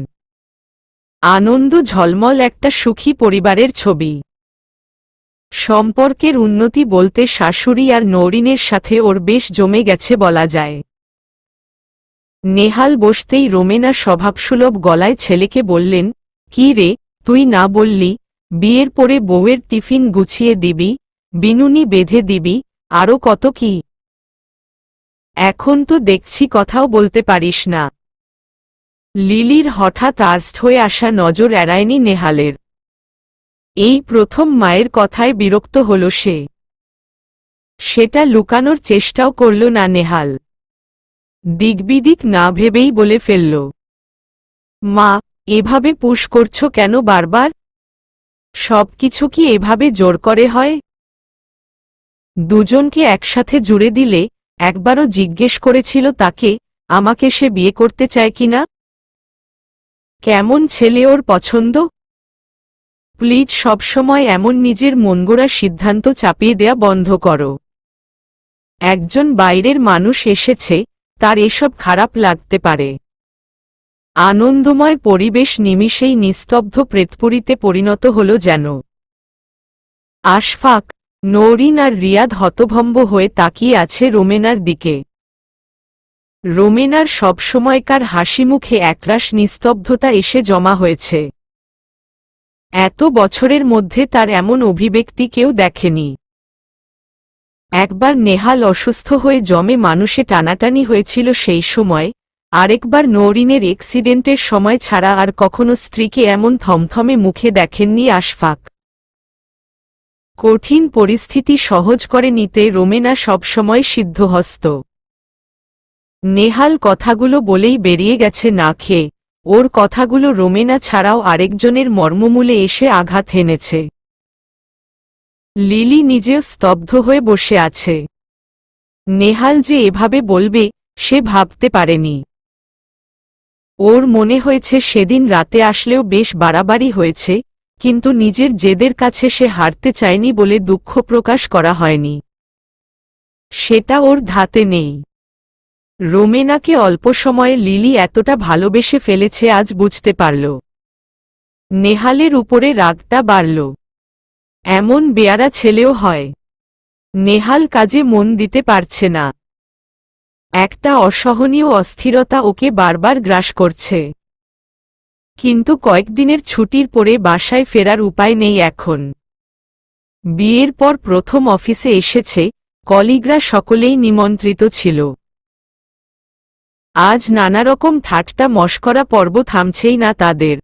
আনন্দ ঝলমল একটা সুখী পরিবারের ছবি। সম্পর্কের উন্নতি বলতে শাশুড়ি আর নৌরিনের সাথে ওর বেশ জমে গেছে বলা যায়। নেহাল বসতেই রোমেনা স্বভাবসুলভ গলায় ছেলেকে বললেন, কি রে, তুই না বললি বিয়ের পরে বউয়ের টিফিন গুছিয়ে দিবি, বিনুনি বেঁধে দিবি, আরও কত কি। এখন তো দেখছি কথাও বলতে পারিস না। লিলির হঠাৎ আর্স্ট হয়ে আসা নজর এড়ায়নি নেহালের। এই প্রথম মায়ের কথায় বিরক্ত হল সে। সেটা লুকানোর চেষ্টাও করল না নেহাল। দিকবিদিক না ভেবেই বলে ফেলল, মা, এভাবে পুশ করছো কেন বারবার? সবকিছু কি এভাবে জোর করে হয়? দুজনকে একসাথে জুড়ে দিলে একবারও জিজ্ঞেস করেছিল তাকে আমাকে সে বিয়ে করতে চায় কিনা? কেমন ছেলে ওর পছন্দ? প্লিজ সবসময় এমন নিজের মনগড়া সিদ্ধান্ত চাপিয়ে দেয়া বন্ধ করো। একজন বাইরের মানুষ এসেছে, তার এসব খারাপ লাগতে পারে। আনন্দময় পরিবেশ নিমিষেই নিস্তব্ধ প্রেতপুরীতে পরিণত হল যেন। আশফাক, নওরিন আর রিয়াদ হতভম্ব হয়ে তাকিয়ে আছে রোমেনার দিকে। রোমেনার সবসময়কার হাসিমুখে একরাশ নিস্তব্ধতা এসে জমা হয়েছে। এত বছরের মধ্যে তার এমন অভিব্যক্তি কেউ দেখেনি। একবার নেহাল অসুস্থ হয়ে জমে মানুষে টানাটানি হয়েছিল সেই সময়, আরেকবার নওরিনের অ্যাক্সিডেন্টের সময় ছাড়া আর কখনো স্ত্রীকে এমন থমথমে মুখে দেখেননি আশফাক। কঠিন পরিস্থিতি সহজ করে নিতে রোমেনা সবসময় সিদ্ধহস্ত। নেহাল কথাগুলো বলেই বেরিয়ে গেছে না খেয়ে, ওর কথাগুলো রোমেনা ছাড়াও আরেকজনের মর্মমূলে এসে আঘাত হেনেছে। লিলি নিজেও স্তব্ধ হয়ে বসে আছে। নেহাল যে এভাবে বলবে সে ভাবতে পারেনি। ওর মনে হয়েছে সেদিন রাতে আসলেও বেশ বাড়াবাড়ি হয়েছে, কিন্তু নিজের জেদের কাছে সে হারতে চায়নি বলে দুঃখ প্রকাশ করা হয়নি। সেটা ওর ধাতে নেই। রোমেনাকে অল্প সময়ে লিলি এতটা ভালোবেসে ফেলেছে আজ বুঝতে পারল। নেহালের উপরে রাগটা বাড়ল। এমন বেয়ারা ছেলেও হয়। নেহাল কাজে মন দিতে পারছে না। একটা অসহনীয় অস্থিরতা ওকে বারবার গ্রাস করছে। কিন্তু কয়েকদিনের ছুটির পরে বাসায় ফেরার উপায় নেই এখন। বিয়ের পর প্রথম অফিসে এসেছে, কলিগরা সকলেই নিমন্ত্রিত ছিল। আজ নানারকম ঠাট্টা মশকরা পর্ব থামছেই না তাদের।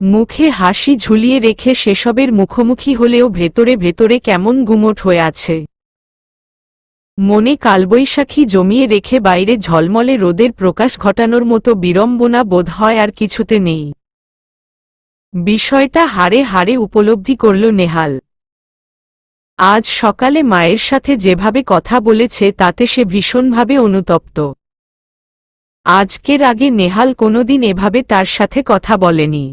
মুখে হাসি ঝুলিয়ে রেখে সেসবের মুখোমুখি হলেও ভেতরে ভেতরে কেমন গুমোট হয়ে আছে। মনে কালবৈশাখী জমিয়ে রেখে বাইরে ঝলমলে রোদের প্রকাশ ঘটানোর মতো বিড়ম্বনা বোধ হয় আর কিছুতে নেই। বিষয়টা হাড়ে হাড়ে উপলব্ধি করল নেহাল। আজ সকালে মায়ের সাথে যেভাবে কথা বলেছে তাতে সে ভীষণভাবে অনুতপ্ত। আজকের আগে নেহাল কোনোদিন এভাবে তার সাথে কথা বলেনি।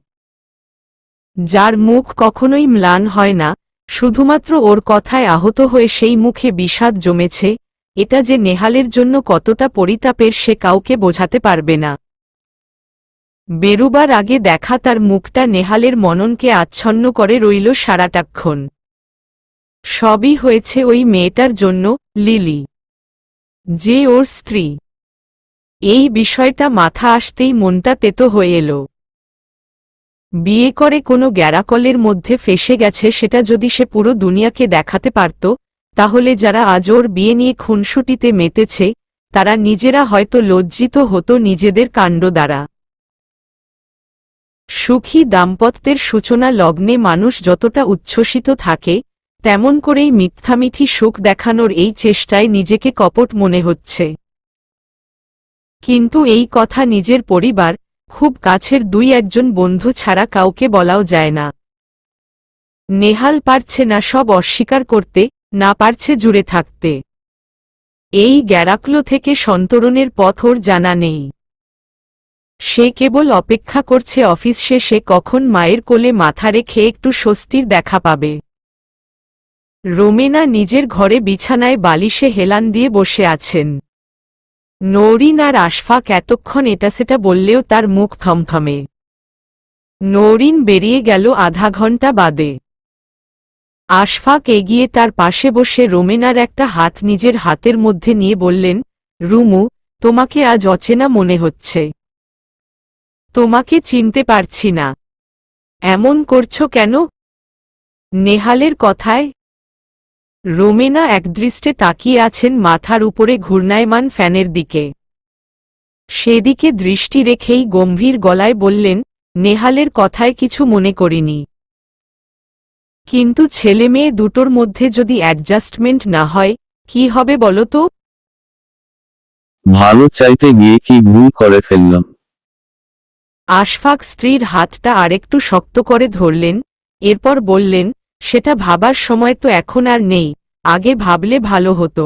যার মুখ কখনোই ম্লান হয় না, শুধুমাত্র ওর কথায় আহত হয়ে সেই মুখে বিষাদ জমেছে, এটা যে নেহালের জন্য কতটা পরিতাপের সে কাউকে বোঝাতে পারবে না। বেরুবার আগে দেখা তার মুখটা নেহালের মননকে আচ্ছন্ন করে রইল সারাটাক্ষণ। সবই হয়েছে ওই মেয়েটার জন্য, লিলি, যে ওর স্ত্রী। এই বিষয়টা মাথা আসতেই মনটা তেতো হয়ে এলো। বিয়ে করে কোনো গ্যারাকলের মধ্যে ফেসে গেছে সেটা যদি সে পুরো দুনিয়াকে দেখাতে পারত, তাহলে যারা আজ ওর বিয়ে নিয়ে খুনসুটিতে মেতেছে তারা নিজেরা হয়তো লজ্জিত হতো নিজেদের কাণ্ড দ্বারা। সুখী দাম্পত্যের সূচনা লগ্নে মানুষ যতটা উচ্ছ্বসিত থাকে, তেমন করেই মিথ্যামিথি সুখ দেখানোর এই চেষ্টায় নিজেকে কপট মনে হচ্ছে। কিন্তু এই কথা নিজের পরিবার, খুব কাছের দুই একজন বন্ধু ছাড়া কাউকে বলাও যায় না। নেহাল পারছে না সব অস্বীকার করতে, না পারছে জুড়ে থাকতে। এই গ্যারাকলো থেকে সন্তরণের পথ ওর জানা নেই। সে কেবল অপেক্ষা করছে অফিস শেষে কখন মায়ের কোলে মাথা রেখে একটু স্বস্তির দেখা পাবে। রোমেনা নিজের ঘরে বিছানায় বালিশে হেলান দিয়ে বসে আছেন। নওরিন আর আশফাক এতক্ষণ এটা সেটা বললেও তার মুখ থমথমে। নওরিন বেরিয়ে গেল আধা ঘন্টা বাদে। আশফাক এগিয়ে তার পাশে বসে রোমেনার একটা হাত নিজের হাতের মধ্যে নিয়ে বললেন, রুমু, তোমাকে আজ অচেনা মনে হচ্ছে। তোমাকে চিনতে পারছি না। এমন করছো কেন? নেহালের কথায় রোমেনা একদৃষ্টে তাকিয়ে আছেন মাথার উপরে ঘূর্ণায়মান ফ্যানের দিকে। সেদিকে দৃষ্টি রেখেই গম্ভীর গলায় বললেন, নেহালের কথায় কিছু মনে করিনি, কিন্তু ছেলে মেয়ে দুটোর মধ্যে যদি অ্যাডজাস্টমেন্ট না হয় কি হবে বলো তো? ভালো চাইতে গিয়ে কি ভুল করে ফেললাম? আশফাক স্ত্রীর হাতটা আরেকটু শক্ত করে ধরলেন, এরপর বললেন, সেটা ভাবার সময় তো এখন আর নেই, আগে ভাবলে ভালো হতো।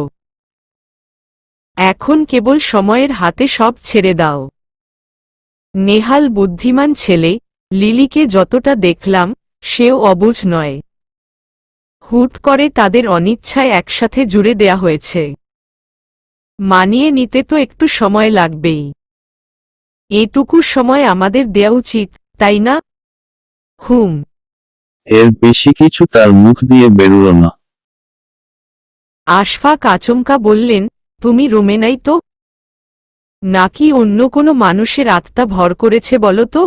এখন কেবল সময়ের হাতে সব ছেড়ে দাও। নেহাল বুদ্ধিমান ছেলে, লিলিকে যতটা দেখলাম সেও অবুঝ নয়। হুট করে তাদের অনিচ্ছায় একসাথে জুড়ে দেয়া হয়েছে। মানিয়ে নিতে তো একটু সময় লাগবেই। এটুকু সময় আমাদের দেয়া উচিত, তাই না? হুম। এর বেশি কিছু তার মুখ দিয়ে বেরুলো না। আশফাক আচমকা বললেন, তুমি রোমেনাই তো? নাকি অন্য কোনো মানুষের আত্মা ভর করেছে বলো তো?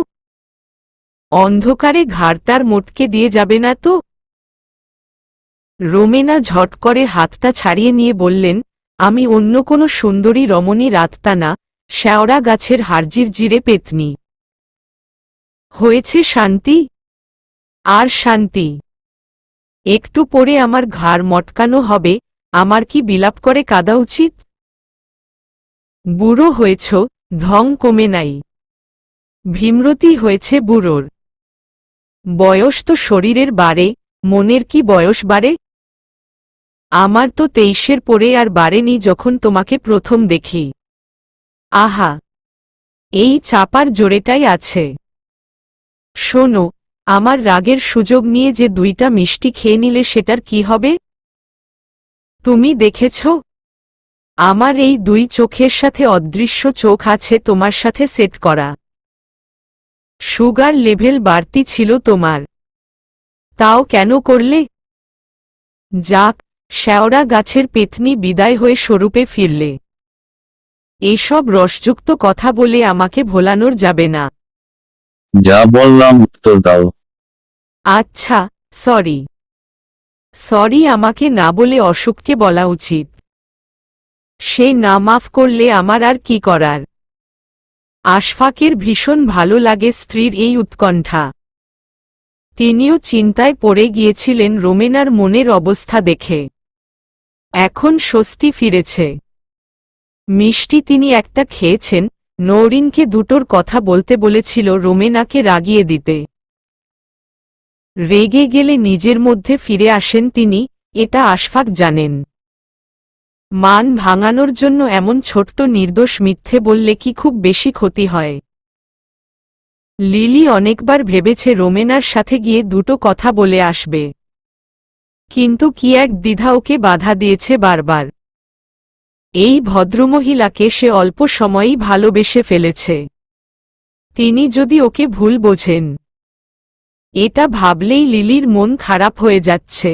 অন্ধকারে ঘাড়টার মোটকে দিয়ে যাবে না তো? রোমেনা ঝট করে হাতটা ছাড়িয়ে নিয়ে বললেন, আমি অন্য কোনো সুন্দরী রমণীর আত্মা না, শ্যাওড়া গাছের হাড়জির জিরে পেতনি। হয়েছে শান্তি? আর শান্তি? একটু পরে আমার ঘাড় মটকানো হবে, আমার কি বিলাপ করে কাঁদা উচিত? বুড়ো হয়েছ, ঢং কমে নাই। ভীমরতি হয়েছে বুড়োর। বয়স তো শরীরের বাড়ে, মনের কি বয়স বাড়ে? আমার তো 23-এর পরে আর বাড়েনি যখন তোমাকে প্রথম দেখি। আহা, এই চাপার জোরেটাই আছে। শোনো, আমার রাগের সুযোগ নিয়ে যে 2টা মিষ্টি খেয়ে নিলে সেটার কি হবে? তুমি দেখেছ, আমার এই 2 চোখের সাথে অদৃশ্য চোখ আছে তোমার সাথে সেট করা। সুগার লেভেল বাড়তি ছিল তোমার, তাও কেন করলে? যাক, শ্যাওড়া গাছের পেতনি বিদায় হয়ে স্বরূপে ফিরলে। এসব রসযুক্ত কথা বলে আমাকে ভোলানোর যাবে না। যা বললাম উত্তর দাও। আচ্ছা, সরি। সরি আমাকে না বলে অশোককে বলা উচিত। সে না মাফ করলে আমার আর কি করার? আশফাকের ভীষণ ভালো লাগে স্ত্রীর এই উৎকণ্ঠা। তিনিও চিন্তায় পড়ে গিয়েছিলেন রোমেনার মনের অবস্থা দেখে। এখন স্বস্তি ফিরেছে। মিষ্টি তিনি একটা খেয়েছেন, নওরিনকে দুটোর কথা বলতে বলেছিল রোমেনাকে রাগিয়ে দিতে। রেগে গেলে নিজের মধ্যে ফিরে আসেন তিনি, এটা আশফাক জানেন। মান ভাঙানোর জন্য এমন ছোট্ট নির্দোষ মিথ্যে বললে কি খুব বেশি ক্ষতি হয়? লিলি অনেকবার ভেবেছে রোমেনার সাথে গিয়ে দুটো কথা বলে আসবে, কিন্তু কি এক দ্বিধা ওকে বাধা দিয়েছে বারবার। এই ভদ্রমহিলাকে সে অল্প সময়েই ভালোবেসে ফেলেছে। তিনি যদি ওকে ভুল বোঝেন, এটা ভাবলেই লিলির মন খারাপ হয়ে যাচ্ছে।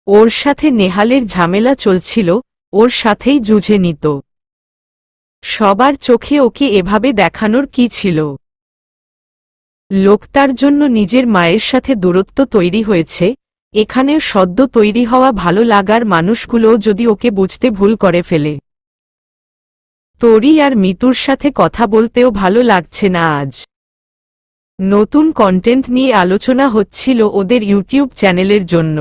ওর সাথে নেহালের ঝামেলা চলছিল, ওর সাথেই যুঝে নিত। সবার চোখে ওকে এভাবে দেখানোর কি ছিল? লোকটার জন্য নিজের মায়ের সাথে দূরত্ব তৈরি হয়েছে, এখানেও সদ্য তৈরি হওয়া ভালো লাগার মানুষগুলোও যদি ওকে বুঝতে ভুল করে ফেলে। তরি আর মিতুর সাথে কথা বলতেও ভালো লাগছে না আজ। নতুন কন্টেন্ট নিয়ে আলোচনা হচ্ছিল ওদের ইউটিউব চ্যানেলের জন্য।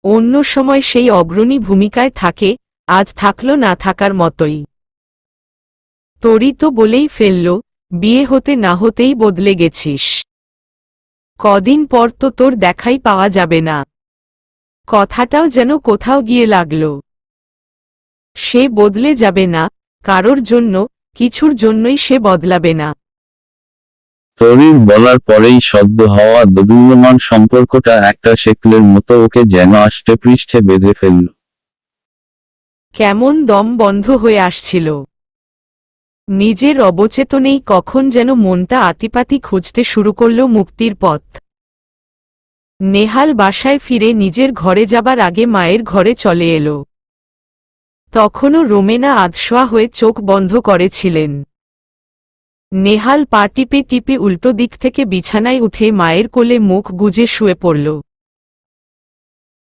অন্য সময় সেই অগ্রণী ভূমিকায় থাকে, আজ থাকল না থাকার মতোই। তরি তো বলেই ফেলল, বিয়ে হতে না হতেই বদলে গেছিস। কদিন পর তো তোর দেখাই পাওয়া যাবে না। কথাটাও যেন কোথাও গিয়ে লাগল। সে বদলে যাবে না, কারোর জন্য, কিছুর জন্যই সে বদলাবে না। তরির বলার পরেই সদ্য হওয়া দোদুল্যমান সম্পর্কটা একটা শেকলের মতো ওকে যেন আষ্টে পৃষ্ঠে বেঁধে ফেলল। কেমন দম বন্ধ হয়ে আসছিল। নিজের অবচেতনেই কখন যেন মনটা আতিপাতি খুঁজতে শুরু করল মুক্তির পথ। নেহাল বাসায় ফিরে নিজের ঘরে যাবার আগে মায়ের ঘরে চলে এলো। তখনও রোমেনা আধশোয়া হয়ে চোখ বন্ধ করেছিলেন। নেহাল পা টিপে টিপে উল্টো দিক থেকে বিছানায় উঠে মায়ের কোলে মুখ গুজে শুয়ে পড়ল।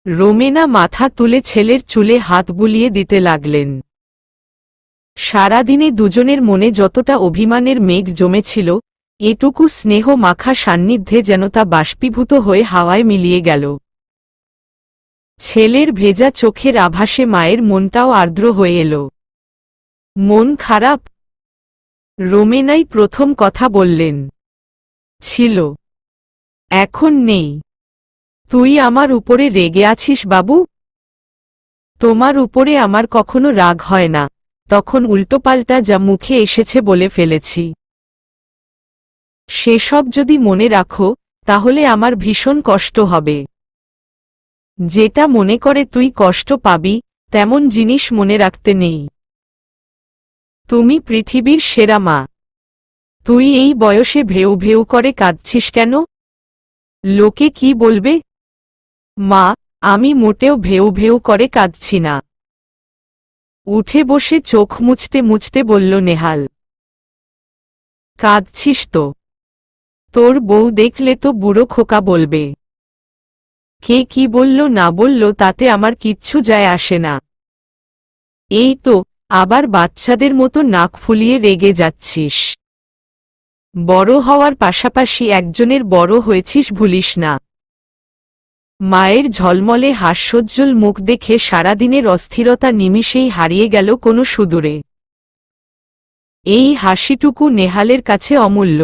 রোমেনা মাথা তুলে ছেলের চুলে হাত বুলিয়ে দিতে লাগলেন। সারাদিনে দুজনের মনে যতটা অভিমানের মেঘ জমেছিল, এটুকু স্নেহ মাখা সান্নিধ্যে যেন তা বাষ্পীভূত হয়ে হাওয়ায় মিলিয়ে গেল। ছেলের ভেজা চোখের আভাসে মায়ের মনটাও আর্দ্র হয়ে এল। মন খারাপ? রোমেনাই প্রথম কথা বললেন। ছিল, এখন নেই। তুই আমার উপরে রেগে আছিস বাবু? তোমার উপরে আমার কখনো রাগ হয় না, তখন উল্টোপাল্টা যা মুখে এসেছে বলে ফেলেছি। সেসব যদি মনে রাখো তাহলে আমার ভীষণ কষ্ট হবে। যেটা মনে করে তুই কষ্ট পাবি তেমন জিনিস মনে রাখতে নেই। তুমি পৃথিবীর সেরা মা। তুই এই বয়সে ভেউ ভেউ করে কাঁদছিস কেন? লোকে কি বলবে? মা, আমি মোটেও ভেউ ভেউ করে কাঁদছি না। উঠে বসে চোখ মুছতে মুছতে বলল নেহাল। কাঁদছিস তো? তোর বউ দেখলে তো বুড়ো খোকা বলবে। কে কি বলল না বলল তাতে আমার কিচ্ছু যায় আসে না। এই তো আবার বাচ্চাদের মতো নাক ফুলিয়ে রেগে যাচ্ছিস। বড় হওয়ার পাশাপাশি একজনের বড় হয়েছিস ভুলিস না। মায়ের ঝলমলে হাস্যোজ্জ্বল মুখ দেখে সারাদিনের অস্থিরতা নিমিষেই হারিয়ে গেল কোনো সুদূরে। এই হাসিটুকু নেহালের কাছে অমূল্য।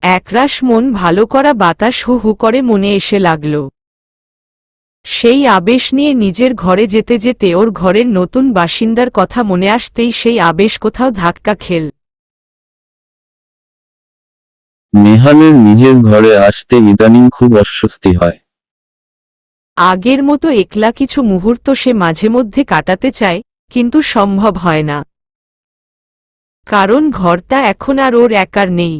একরাশ মন ভালো করা বাতাস হু হু করে মনে এসে লাগল। সেই আবেশ নিয়ে নিজের ঘরে যেতে যেতে ওর ঘরের নতুন বাসিন্দার কথা মনে আসতেই সেই আবেশ কোথাও ধাক্কা খেল। নেহালের নিজের ঘরে আসতে ইদানিং খুব অস্বস্তি হয়। আগের মতো একলা কিছু মুহূর্ত সে মাঝে মধ্যে কাটাতে চায়, কিন্তু সম্ভব হয় না। কারণ ঘরটা এখন আর ওর একার নেই।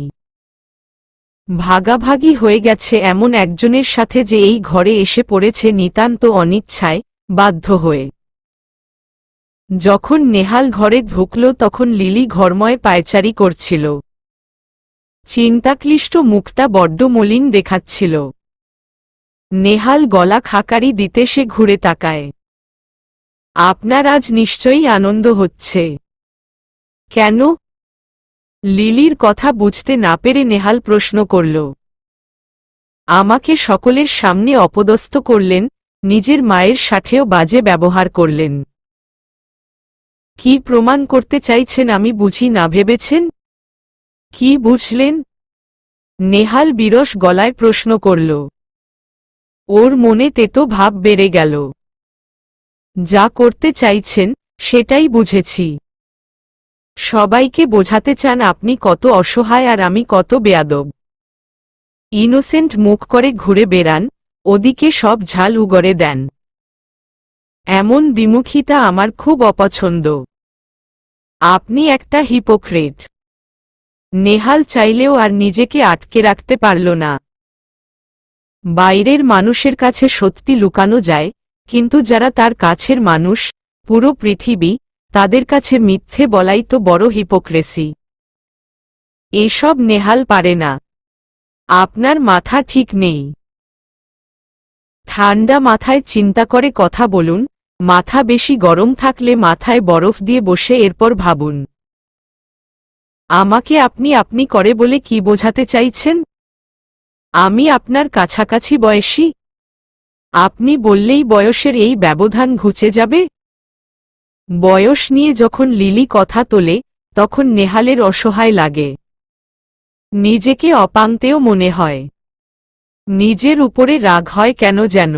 ভাগাভাগি হয়ে গেছে এমন একজনের সাথে যে এই ঘরে এসে পড়েছে নিতান্ত অনিচ্ছায়, বাধ্য হয়ে। যখন নেহাল ঘরে ঢুকল তখন লিলি ঘরময় পায়চারি করছিল। চিন্তাক্লিষ্ট মুখটা বড্ড মলিন দেখাচ্ছিল। নেহাল গলা খাকারি দিতে সে ঘুরে তাকায়। আপনার আজ নিশ্চয়ই আনন্দ হচ্ছে। কেন? লিলির কথা বুঝতে না পেরে নেহাল প্রশ্ন করল। আমাকে সকলের সামনে অপদস্থ করলেন, নিজের মায়ের সাথেও বাজে ব্যবহার করলেন। কি প্রমাণ করতে চাইছেন আমি বুঝি না ভেবেছেন? কি বুঝলেন? নেহাল বিরস গলায় প্রশ্ন করল। ওর মনে তেতো ভাব বেড়ে গেল। যা করতে চাইছেন সেটাই বুঝেছি। সবাইকে বোঝাতে চান আপনি কত অসহায় আর আমি কত বেয়াদব। ইনোসেন্ট মুখ করে ঘুরে বেড়ান, ওদিকে সব ঝাল উগরে দেন। এমন দ্বিমুখিতা আমার খুব অপছন্দ। আপনি একটা হিপোক্রেট। নেহাল চাইলেও আর নিজেকে আটকে রাখতে পারল না। বাইরের মানুষের কাছে সত্যি লুকানো যায়, কিন্তু যারা তার কাছের মানুষ, পুরো পৃথিবী, তাদের কাছে মিথ্যে বলাই তো বড় হিপোক্রেসি। এসব নেহাল পারে না। আপনার মাথা ঠিক নেই। ঠান্ডা মাথায় চিন্তা করে কথা বলুন, মাথা বেশি গরম থাকলে মাথায় বরফ দিয়ে বসে এরপর ভাবুন। আমাকে আপনি আপনি করে বলে কি বোঝাতে চাইছেন? আমি আপনার কাছাকাছি বয়সী? আপনি বললেই বয়সের এই ব্যবধান ঘুচে যাবে? বয়স নিয়ে যখন লিলি কথা তোলে তখন নেহালের অসহায় লাগে। নিজেকে অপাংতেও মনে হয়। নিজের উপরে রাগ হয় কেন যেন।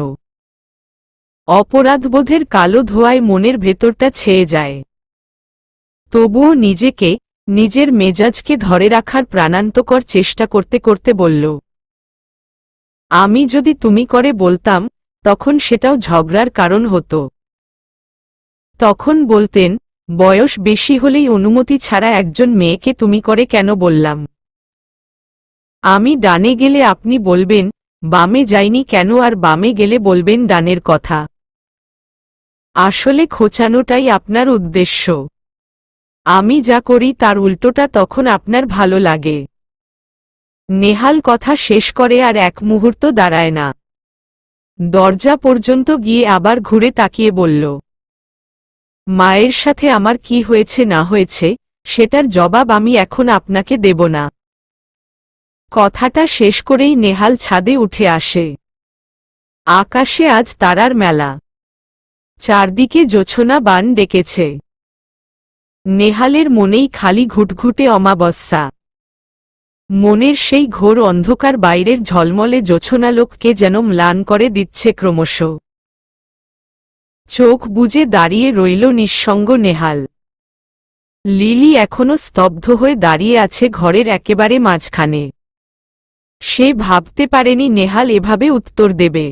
অপরাধবোধের কালো ধোঁয়ায় মনের ভেতরটা ছেয়ে যায়। তবুও নিজেকে, নিজের মেজাজকে ধরে রাখার প্রাণান্তকর চেষ্টা করতে করতে বলল, আমি যদি তুমি করে বলতাম তখন সেটাও ঝগড়ার কারণ হতো। তখন বলতেন, বয়স বেশি হলেই অনুমতি ছাড়া একজন মেয়েকে তুমি করে কেন বললাম। আমি ডানে গেলে আপনি বলবেন বামে যাইনি কেন, আর বামে গেলে বলবেন ডানের কথা। আসলে খোঁচানোটাই আপনার উদ্দেশ্য। আমি যা করি তার উল্টোটা তখন আপনার ভালো লাগে। নেহাল কথা শেষ করে আর এক মুহূর্ত দাঁড়ায় না। দরজা পর্যন্ত গিয়ে আবার ঘুরে তাকিয়ে বলল, মায়ের সাথে আমার কি হয়েছে না হয়েছে সেটার জবাব আমি এখন আপনাকে দেব না। কথাটা শেষ করেই নেহাল ছাদে উঠে আসে। আকাশে আজ তারার মেলা, চারদিকে জোছনা বান ডেকেছে। নেহালের মনেই খালি ঘুটঘুটে অমাবস্যা। মনের সেই ঘোর অন্ধকার বাইরের ঝলমলে জোছনালোককে যেন ম্লান করে দিচ্ছে ক্রমশ। চোখ বুজে দাঁড়িয়ে রইল নিঃসঙ্গ নেহাল। লিলি এখনো স্তব্ধ হয়ে দাঁড়িয়ে আছে ঘরের একেবারে মাঝখানে। সে ভাবতে পারেনি নেহাল এভাবে উত্তর দেবে।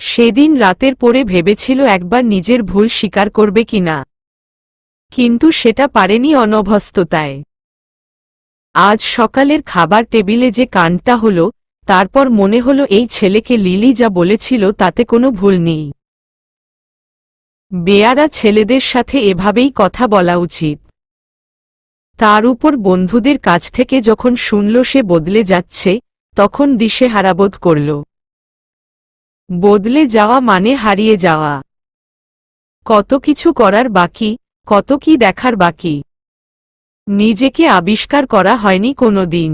সেদিন রাতের পরে ভেবেছিল একবার নিজের ভুল স্বীকার করবে কিনা, কিন্তু সেটা পারেনি অনভ্যস্ততায়। আজ সকালের খাবার টেবিলে যে কাণ্ডটা হলো, তারপর মনে হলো এই ছেলেকে লিলি যা বলেছিল তাতে কোনো ভুল নেই। বেয়ারা ছেলেদের সাথে এভাবেই কথা বলা উচিত। তার উপর বন্ধুদের কাছ থেকে যখন শুনল সে বদলে যাচ্ছে, তখন দিশেহারা বোধ করল। বদলে যাওয়া মানে হারিয়ে যাওয়া। কত কিছু করার বাকি, কত কি দেখার বাকি। নিজেকে আবিষ্কার করা হয়নি কোনো দিন।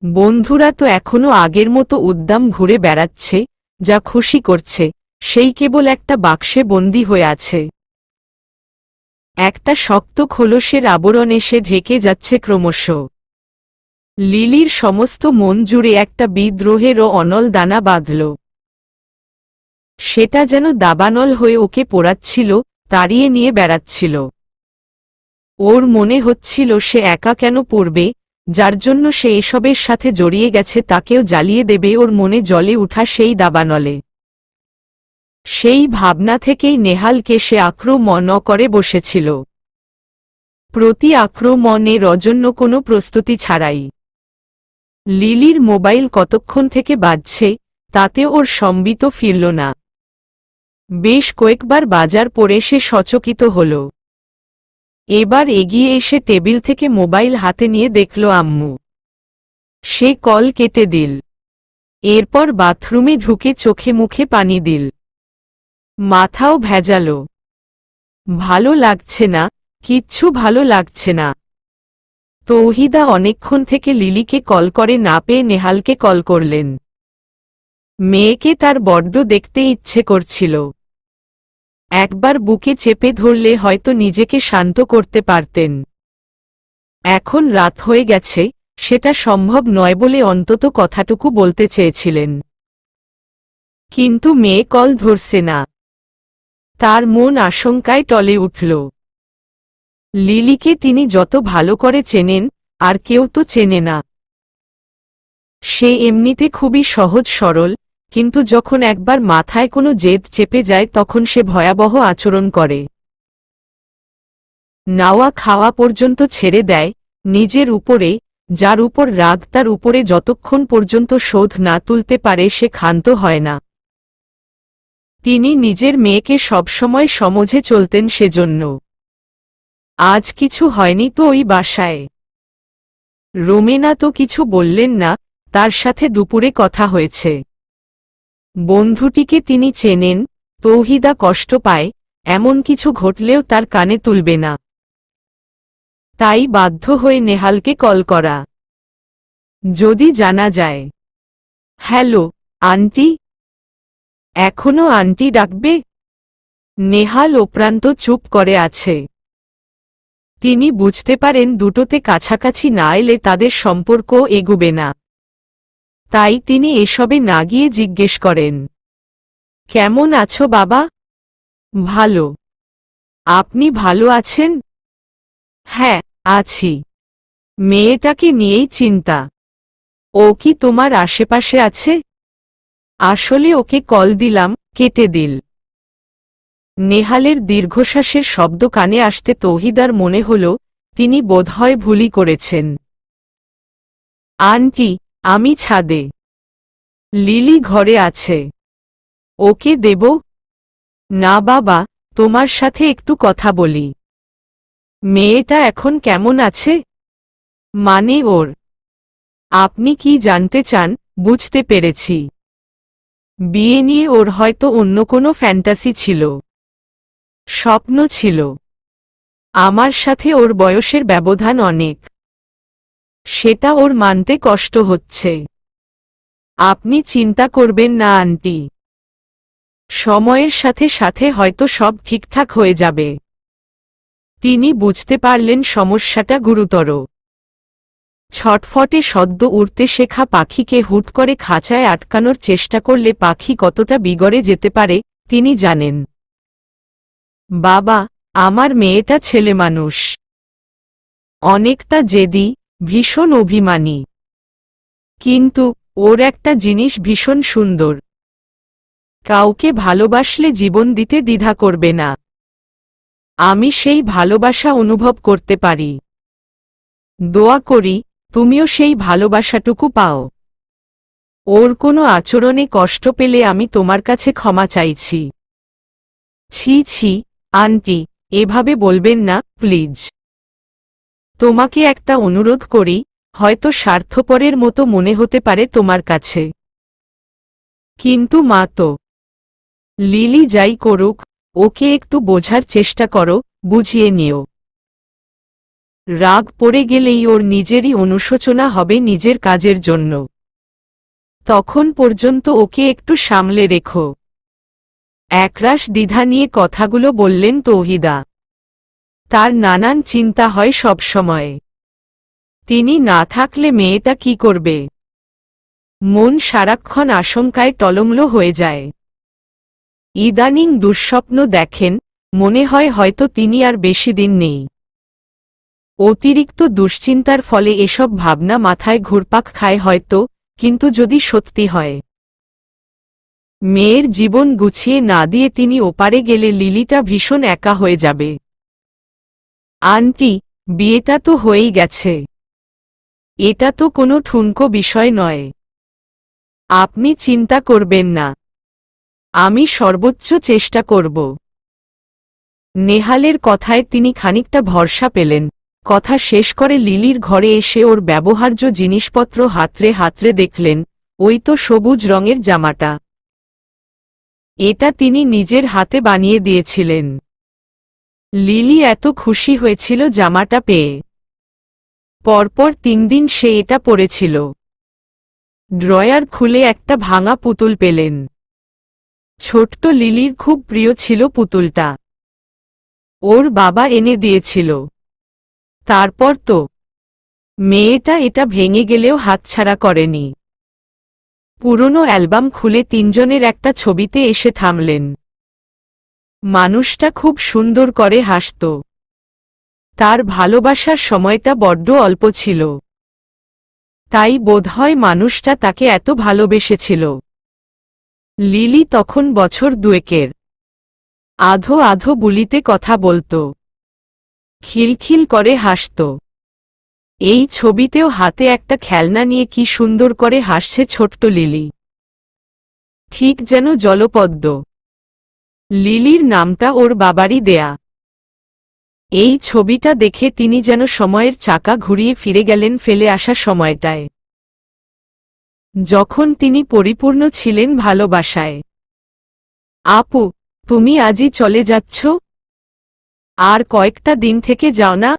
বন্ধুরা তো এখনো আগের মতো উদ্দাম ঘুরে বেড়াচ্ছে, যা খুশি করছে, সেই কেবল একটা বাক্সে বন্দী হয়ে আছে। একটা শক্ত খোলসের আবরণ এসে ঢেকে যাচ্ছে ক্রমশ। লিলির সমস্ত মন জুড়ে একটা বিদ্রোহের ও অনল দানা বাঁধল। সেটা যেন দাবানল হয়ে ওকে পোড়াচ্ছিল, তাড়িয়ে নিয়ে বেড়াচ্ছিল। ওর মনে হচ্ছিল সে একা কেন পড়বে, যার জন্য সে এসবের সাথে জড়িয়ে গেছে তাকেও জ্বালিয়ে দেবে ওর মনে জ্বলে উঠা সেই দাবানলে। সেই ভাবনা থেকেই নেহালকে সে আক্রমণ করে বসেছিল। প্রতি আক্রমণের অজন্য কোনো প্রস্তুতি ছাড়াই। লিলির মোবাইল কতক্ষণ থেকে বাজছে, তাতে ওর সম্বিত ফিরল না। বেশ কয়েকবার বাজার পরে সে সচকিত হল। এবার এগিয়ে এসে টেবিল থেকে মোবাইল হাতে নিয়ে দেখল আম্মু। সে কল কেটে দিল। এরপর বাথরুমে ঢুকে চোখে মুখে পানি দিল। মাথাও ভেজাল। ভালো লাগছে না, কিচ্ছু ভালো লাগছে না। তৌহিদা অনেকক্ষণ থেকে লিলিকে কল করে না পেয়ে নেহালকে কল করলেন। মেয়েকে তার বড্ড দেখতে ইচ্ছে করছিল। একবার বুকে চেপে ধরলে হয়তো নিজেকে শান্ত করতে পারতেন। এখন রাত হয়ে গেছে, সেটা সম্ভব নয় বলে অন্তত কথাটুকু বলতে চেয়েছিলেন। কিন্তু মেয়ে কল ধরছে না। তার মন আশঙ্কায় টলে উঠল। লিলিকে তিনি যত ভালো করে চেনেন, আর কেউ তো চেনে না। সে এমনিতে খুবই সহজ সরল, কিন্তু যখন একবার মাথায় কোনো জেদ চেপে যায় তখন সে ভয়াবহ আচরণ করে। নাওয়া খাওয়া পর্যন্ত ছেড়ে দেয়, নিজের উপরে, যার উপর রাগ তার উপরে যতক্ষণ পর্যন্ত শোধ না তুলতে পারে সে ক্ষান্ত হয় না। তিনি নিজের মেয়েকে সবসময় সমঝে চলতেন সেজন্য। আজ কিছু হয়নি তো ওই বাসায়। রোমেনা তো কিছু বললেন না, তার সাথে দুপুরে কথা হয়েছে। বন্ধুটিকে তিনি চেনেন, তৌহিদা কষ্ট পায়, এমন কিছু ঘটলেও তার কানে তুলবে না। তাই বাধ্য হয়ে নেহালকে কল করা। যদি জানা যায়। Hello, aunty? এখনো আন্টি ডাকবে? নেহাল অপ্রান্ত চুপ করে আছে। তিনি বুঝতে পারেন দুটোতে কাছাকাছি না এলে তাদের সম্পর্ক এগুবে না। তাই তিনি এসবে না গিয়ে জিজ্ঞেস করেন, কেমন আছো বাবা? ভালো। আপনি ভালো আছেন? হ্যাঁ, আছি। মেয়েটাকে নিয়েই চিন্তা। ও কি তোমার আশেপাশে আছে? আসলে ওকে কল দিলাম, কেটে দিল। নেহালের দীর্ঘশ্বাসের শব্দ কানে আসতে তৌহিদার মনে হল, তিনি বোধহয় ভুলই করেছেন। আন্টি, আমি ছাদে। লিলি ঘরে আছে। ওকে দেব? না বাবা, তোমার সাথে একটু কথা বলি। মেয়েটা এখন কেমন আছে? মানে ওর। আপনি কি জানতে চান? বুঝতে পেরেছি। বিয়ে নিয়ে ওর হয়তো অন্য কোনো ফ্যান্টাসি ছিল, স্বপ্ন ছিল। আমার সাথে ওর বয়সের ব্যবধান অনেক, সেটা ওর মানতে কষ্ট হচ্ছে। আপনি চিন্তা করবেন না আন্টি, সময়ের সাথে সাথে হয়তো সব ঠিকঠাক হয়ে যাবে। তিনি বুঝতে পারলেন সমস্যাটা গুরুতর। ছটফটে সদ্য উড়তে শেখা পাখিকে হুট করে খাঁচায় আটকানোর চেষ্টা করলে পাখি কতটা বিগড়ে যেতে পারে তিনি জানেন। বাবা, আমার মেয়েটা ছেলেমানুষ, অনেকটা জেদি, ভীষণ অভিমানী। কিন্তু ওর একটা জিনিস ভীষণ সুন্দর, কাউকে ভালোবাসলে জীবন দিতে দ্বিধা করবে না। আমি সেই ভালোবাসা অনুভব করতে পারি। দোয়া করি তুমিও সেই ভালোবাসাটুকু পাও। ওর কোনো আচরণে কষ্ট পেলে আমি তোমার কাছে ক্ষমা চাইছি। ছি ছি আন্টি, এভাবে বলবেন না প্লিজ। তোমাকে একটা অনুরোধ করি, হয়তো স্বার্থপরের মতো মনে হতে পারে তোমার কাছে, কিন্তু মা তো। লিলি যাই করুক, ওকে একটু বোঝার চেষ্টা করো, বুঝিয়ে নিও। রাগ পড়ে গেলেই ওর নিজেরই অনুশোচনা হবে নিজের কাজের জন্য। তখন পর্যন্ত ওকে একটু সামলে রেখো। একরাশ দ্বিধা নিয়ে কথাগুলো বললেন তৌহিদা। তার নানান চিন্তা হয় সবসময়। তিনি না থাকলে মেয়েটা কি করবে? মন সারাক্ষণ আশঙ্কায় টলমল হয়ে যায়। ইদানিং দুঃস্বপ্ন দেখেন, মনে হয় হয়তো তিনি আর বেশি দিন নেই। অতিরিক্ত দুশ্চিন্তার ফলে এসব ভাবনা মাথায় ঘুরপাক খায় হয়তো, কিন্তু যদি সত্যি হয় মেয়ের জীবন গুছিয়ে না দিয়ে তিনি ওপারে গেলে লিলিটা ভীষণ একা হয়ে যাবে। আন্টি, বিয়েটা তো হয়েই গেছে, এটা তো কোনো ঠুনকো বিষয় নয়। আপনি চিন্তা করবেন না, আমি সর্বোচ্চ চেষ্টা করব। নেহালের কথায় তিনি খানিকটা ভরসা পেলেন। কথা শেষ করে লিলির ঘরে এসে ওর ব্যবহার্য জিনিসপত্র হাতড়ে হাতড়ে দেখলেন, ওই তো সবুজ রঙের জামাটা। এটা তিনি নিজের হাতে বানিয়ে দিয়েছিলেন। লিলি এত খুশি হয়েছিল জামাটা পেয়ে। পরপর 3 দিন সে এটা পরেছিল। ড্রয়ার খুলে একটা ভাঙা পুতুল পেলেন। ছোট্ট লিলির খুব প্রিয় ছিল পুতুলটা। ওর বাবা এনে দিয়েছিল। তারপর তো মেয়েটা এটা ভেঙে গেলেও হাতছাড়া করেনি। পুরনো অ্যালবাম খুলে 3 জনের একটা ছবিতে এসে থামলেন। মানুষটা খুব সুন্দর করে হাসত। তার ভালোবাসার সময়টা বড্ড অল্প ছিল। তাই বোধহয় মানুষটা তাকে এত ভালোবেসেছিল। লিলি তখন বছর 2-এর। আধো আধো বুলিতে কথা বলত, খিলখিল করে হাসত। এই ছবিতেও হাতে একটা খেলনা নিয়ে কি সুন্দর করে হাসছে ছোট্ট লিলি, ঠিক যেন জলপদ্ম। লিলির নামটা ওর বাবারই দেয়া। এই ছবিটা দেখে তিনি যেন সময়ের চাকা ঘুরিয়ে ফিরে গেলেন ফেলে আসা সময়টায়, যখন তিনি পরিপূর্ণ ছিলেন ভালোবাসায়। আপু, তুমি আজই চলে যাচ্ছ? আর কয়েকটা দিন থেকে যাও না?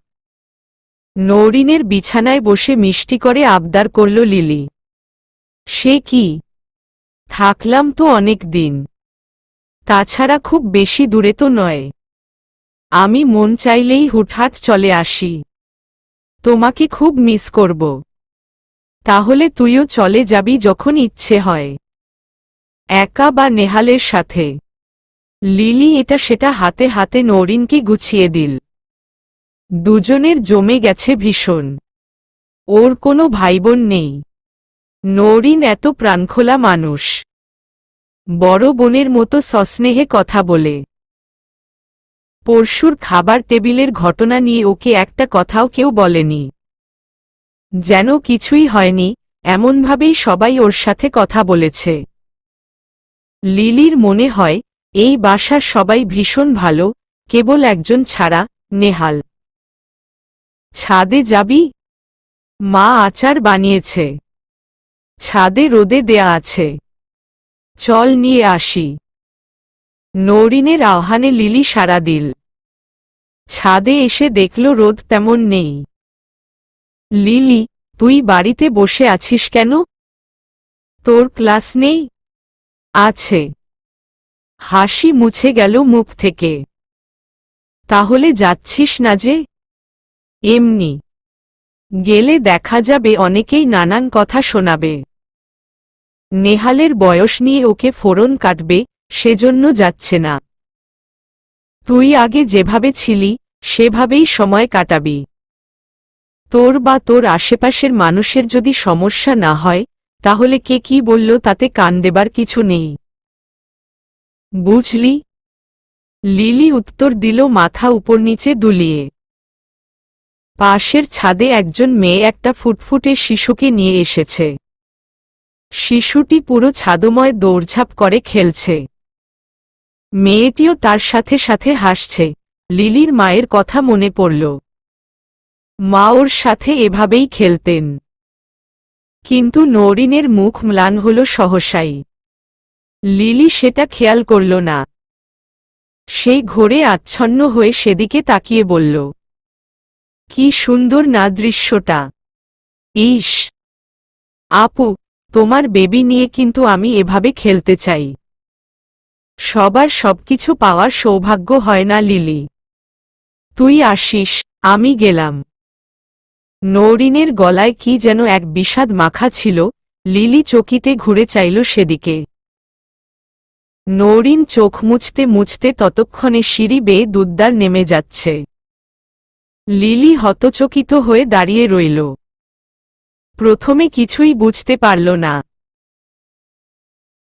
নৌরিনের বিছানায় বসে মিষ্টি করে আবদার করল লিলি। সে কি, থাকলাম তো অনেক দিন। তাছাড়া খুব বেশি দূরে তো নয়। আমি মন চাইলেই হুটহাট চলে আসি। তোমাকে খুব মিস করব। তাহলে তুইও চলে যাবি যখন ইচ্ছে হয়, একা বা নেহালের সাথে। লিলি এটা সেটা হাতে হাতে নৌরিনকে গুছিয়ে দিল। দুজনের জমে গেছে ভীষণ। ওর কোনো ভাইবোন নেই। নৌরিন এত প্রাণখোলা মানুষ, বড় বোনের মতো সস্নেহে কথা বলে। পরশুর খাবার টেবিলের ঘটনা নিয়ে ওকে একটা কথাও কেউ বলেনি। যেন কিছুই হয়নি, এমনভাবেই সবাই ওর সাথে কথা বলেছে। লিলির মনে হয় এই বাসার সবাই ভীষণ ভালো, কেবল একজন ছাড়া, নেহাল। ছাদে যাবি? মা আচার বানিয়েছে। ছাদে রোদে দেয়া আছে। চল নিয়ে আসি। নওরিনের আহ্বানে লিলি সাড়া দিল। ছাদে এসে দেখল রোদ তেমন নেই। লিলি, তুই বাড়িতে বসে আছিস কেন? তোর ক্লাস নেই? আছে। হাসি মুছে গেল মুখ থেকে। তাহলে যাচ্ছিস না যে? এমনি। গেলে দেখা যাবে অনেকেই নানান কথা শোনাবে। নেহালের বয়স নিয়ে ওকে ফোড়ন কাটবে, সেজন্য যাচ্ছে না। তুই আগে যেভাবে ছিলি, সেভাবেই সময় কাটাবি। তোর বা তোর আশেপাশের মানুষের যদি সমস্যা না হয়, তাহলে কে কি বলল তাতে কান দেবার কিছু নেই। বুঝলি? লিলি উত্তর দিল মাথা উপর নিচে দুলিয়ে। পাশের ছাদে একজন মেয়ে একটা ফুটফুটে শিশুকে নিয়ে এসেছে। শিশুটি পুরো ছাদময় দৌড়ঝাঁপ করে খেলছে। মেয়েটিও তার সাথে সাথে হাসছে। লিলির মায়ের কথা মনে পড়ল। মা ওর সাথে এভাবেই খেলতেন। কিন্তু নওরিনের মুখ ম্লান হল সহসাই। লিলি সেটা খেয়াল করল না। সেই ঘোরে আচ্ছন্ন হয়ে সেদিকে তাকিয়ে বলল, কি সুন্দর না দৃশ্যটা। ইস! আপু, তোমার বেবি নিয়ে কিন্তু আমি এভাবে খেলতে চাই। সবার সবকিছু পাওয়ার সৌভাগ্য হয় না লিলি। তুই আসিস, আমি গেলাম। নওরিনের গলায় কি যেন এক বিষাদ মাখা ছিল। লিলি চকিতে ঘুরে চাইল সেদিকে। নওরিন চোখ মুছতে মুছতে ততক্ষণে সিঁড়ি বেয়ে দুদ্দার নেমে যাচ্ছে। লিলি হতচকিত হয়ে দাঁড়িয়ে রইল। প্রথমে কিছুই বুঝতে পারল না।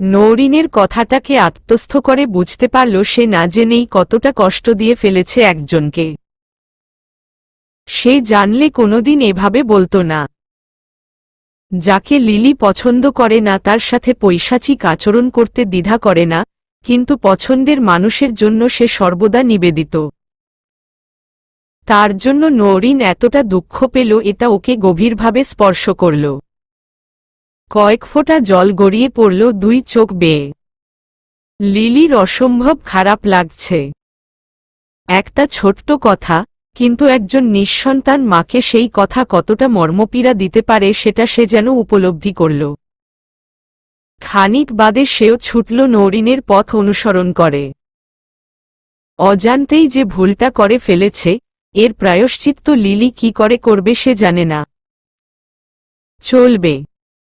নওরিনের কথাটাকে আত্মস্থ করে বুঝতে পারল সে না জেনেই কতটা কষ্ট দিয়ে ফেলেছে একজনকে। সে জানলে কোনোদিন এভাবে বলতো না। যাকে লিলি পছন্দ করে না তার সাথে পৈশাচিক আচরণ করতে দ্বিধা করে না, কিন্তু পছন্দের মানুষের জন্য সে সর্বদা নিবেদিত। তার জন্য নওরিন এতটা দুঃখ পেল এটা ওকে গভীরভাবে স্পর্শ করল। কয়েক ফোঁটা জল গড়িয়ে পড়ল দুই চোখ বেয়ে। লিলির অসম্ভব খারাপ লাগছে। একটা ছোট্ট কথা, কিন্তু একজন নিঃসন্তান মাকে সেই কথা কতটা মর্মপীড়া দিতে পারে সেটা সে যেন উপলব্ধি করল। খানিক বাদে সেও ছুটল নওরিনের পথ অনুসরণ করে। অজান্তেই যে ভুলটা করে ফেলেছে, এর প্রায়শ্চিত্ত লিলি কি করে করবে সে জানে না। চলবে।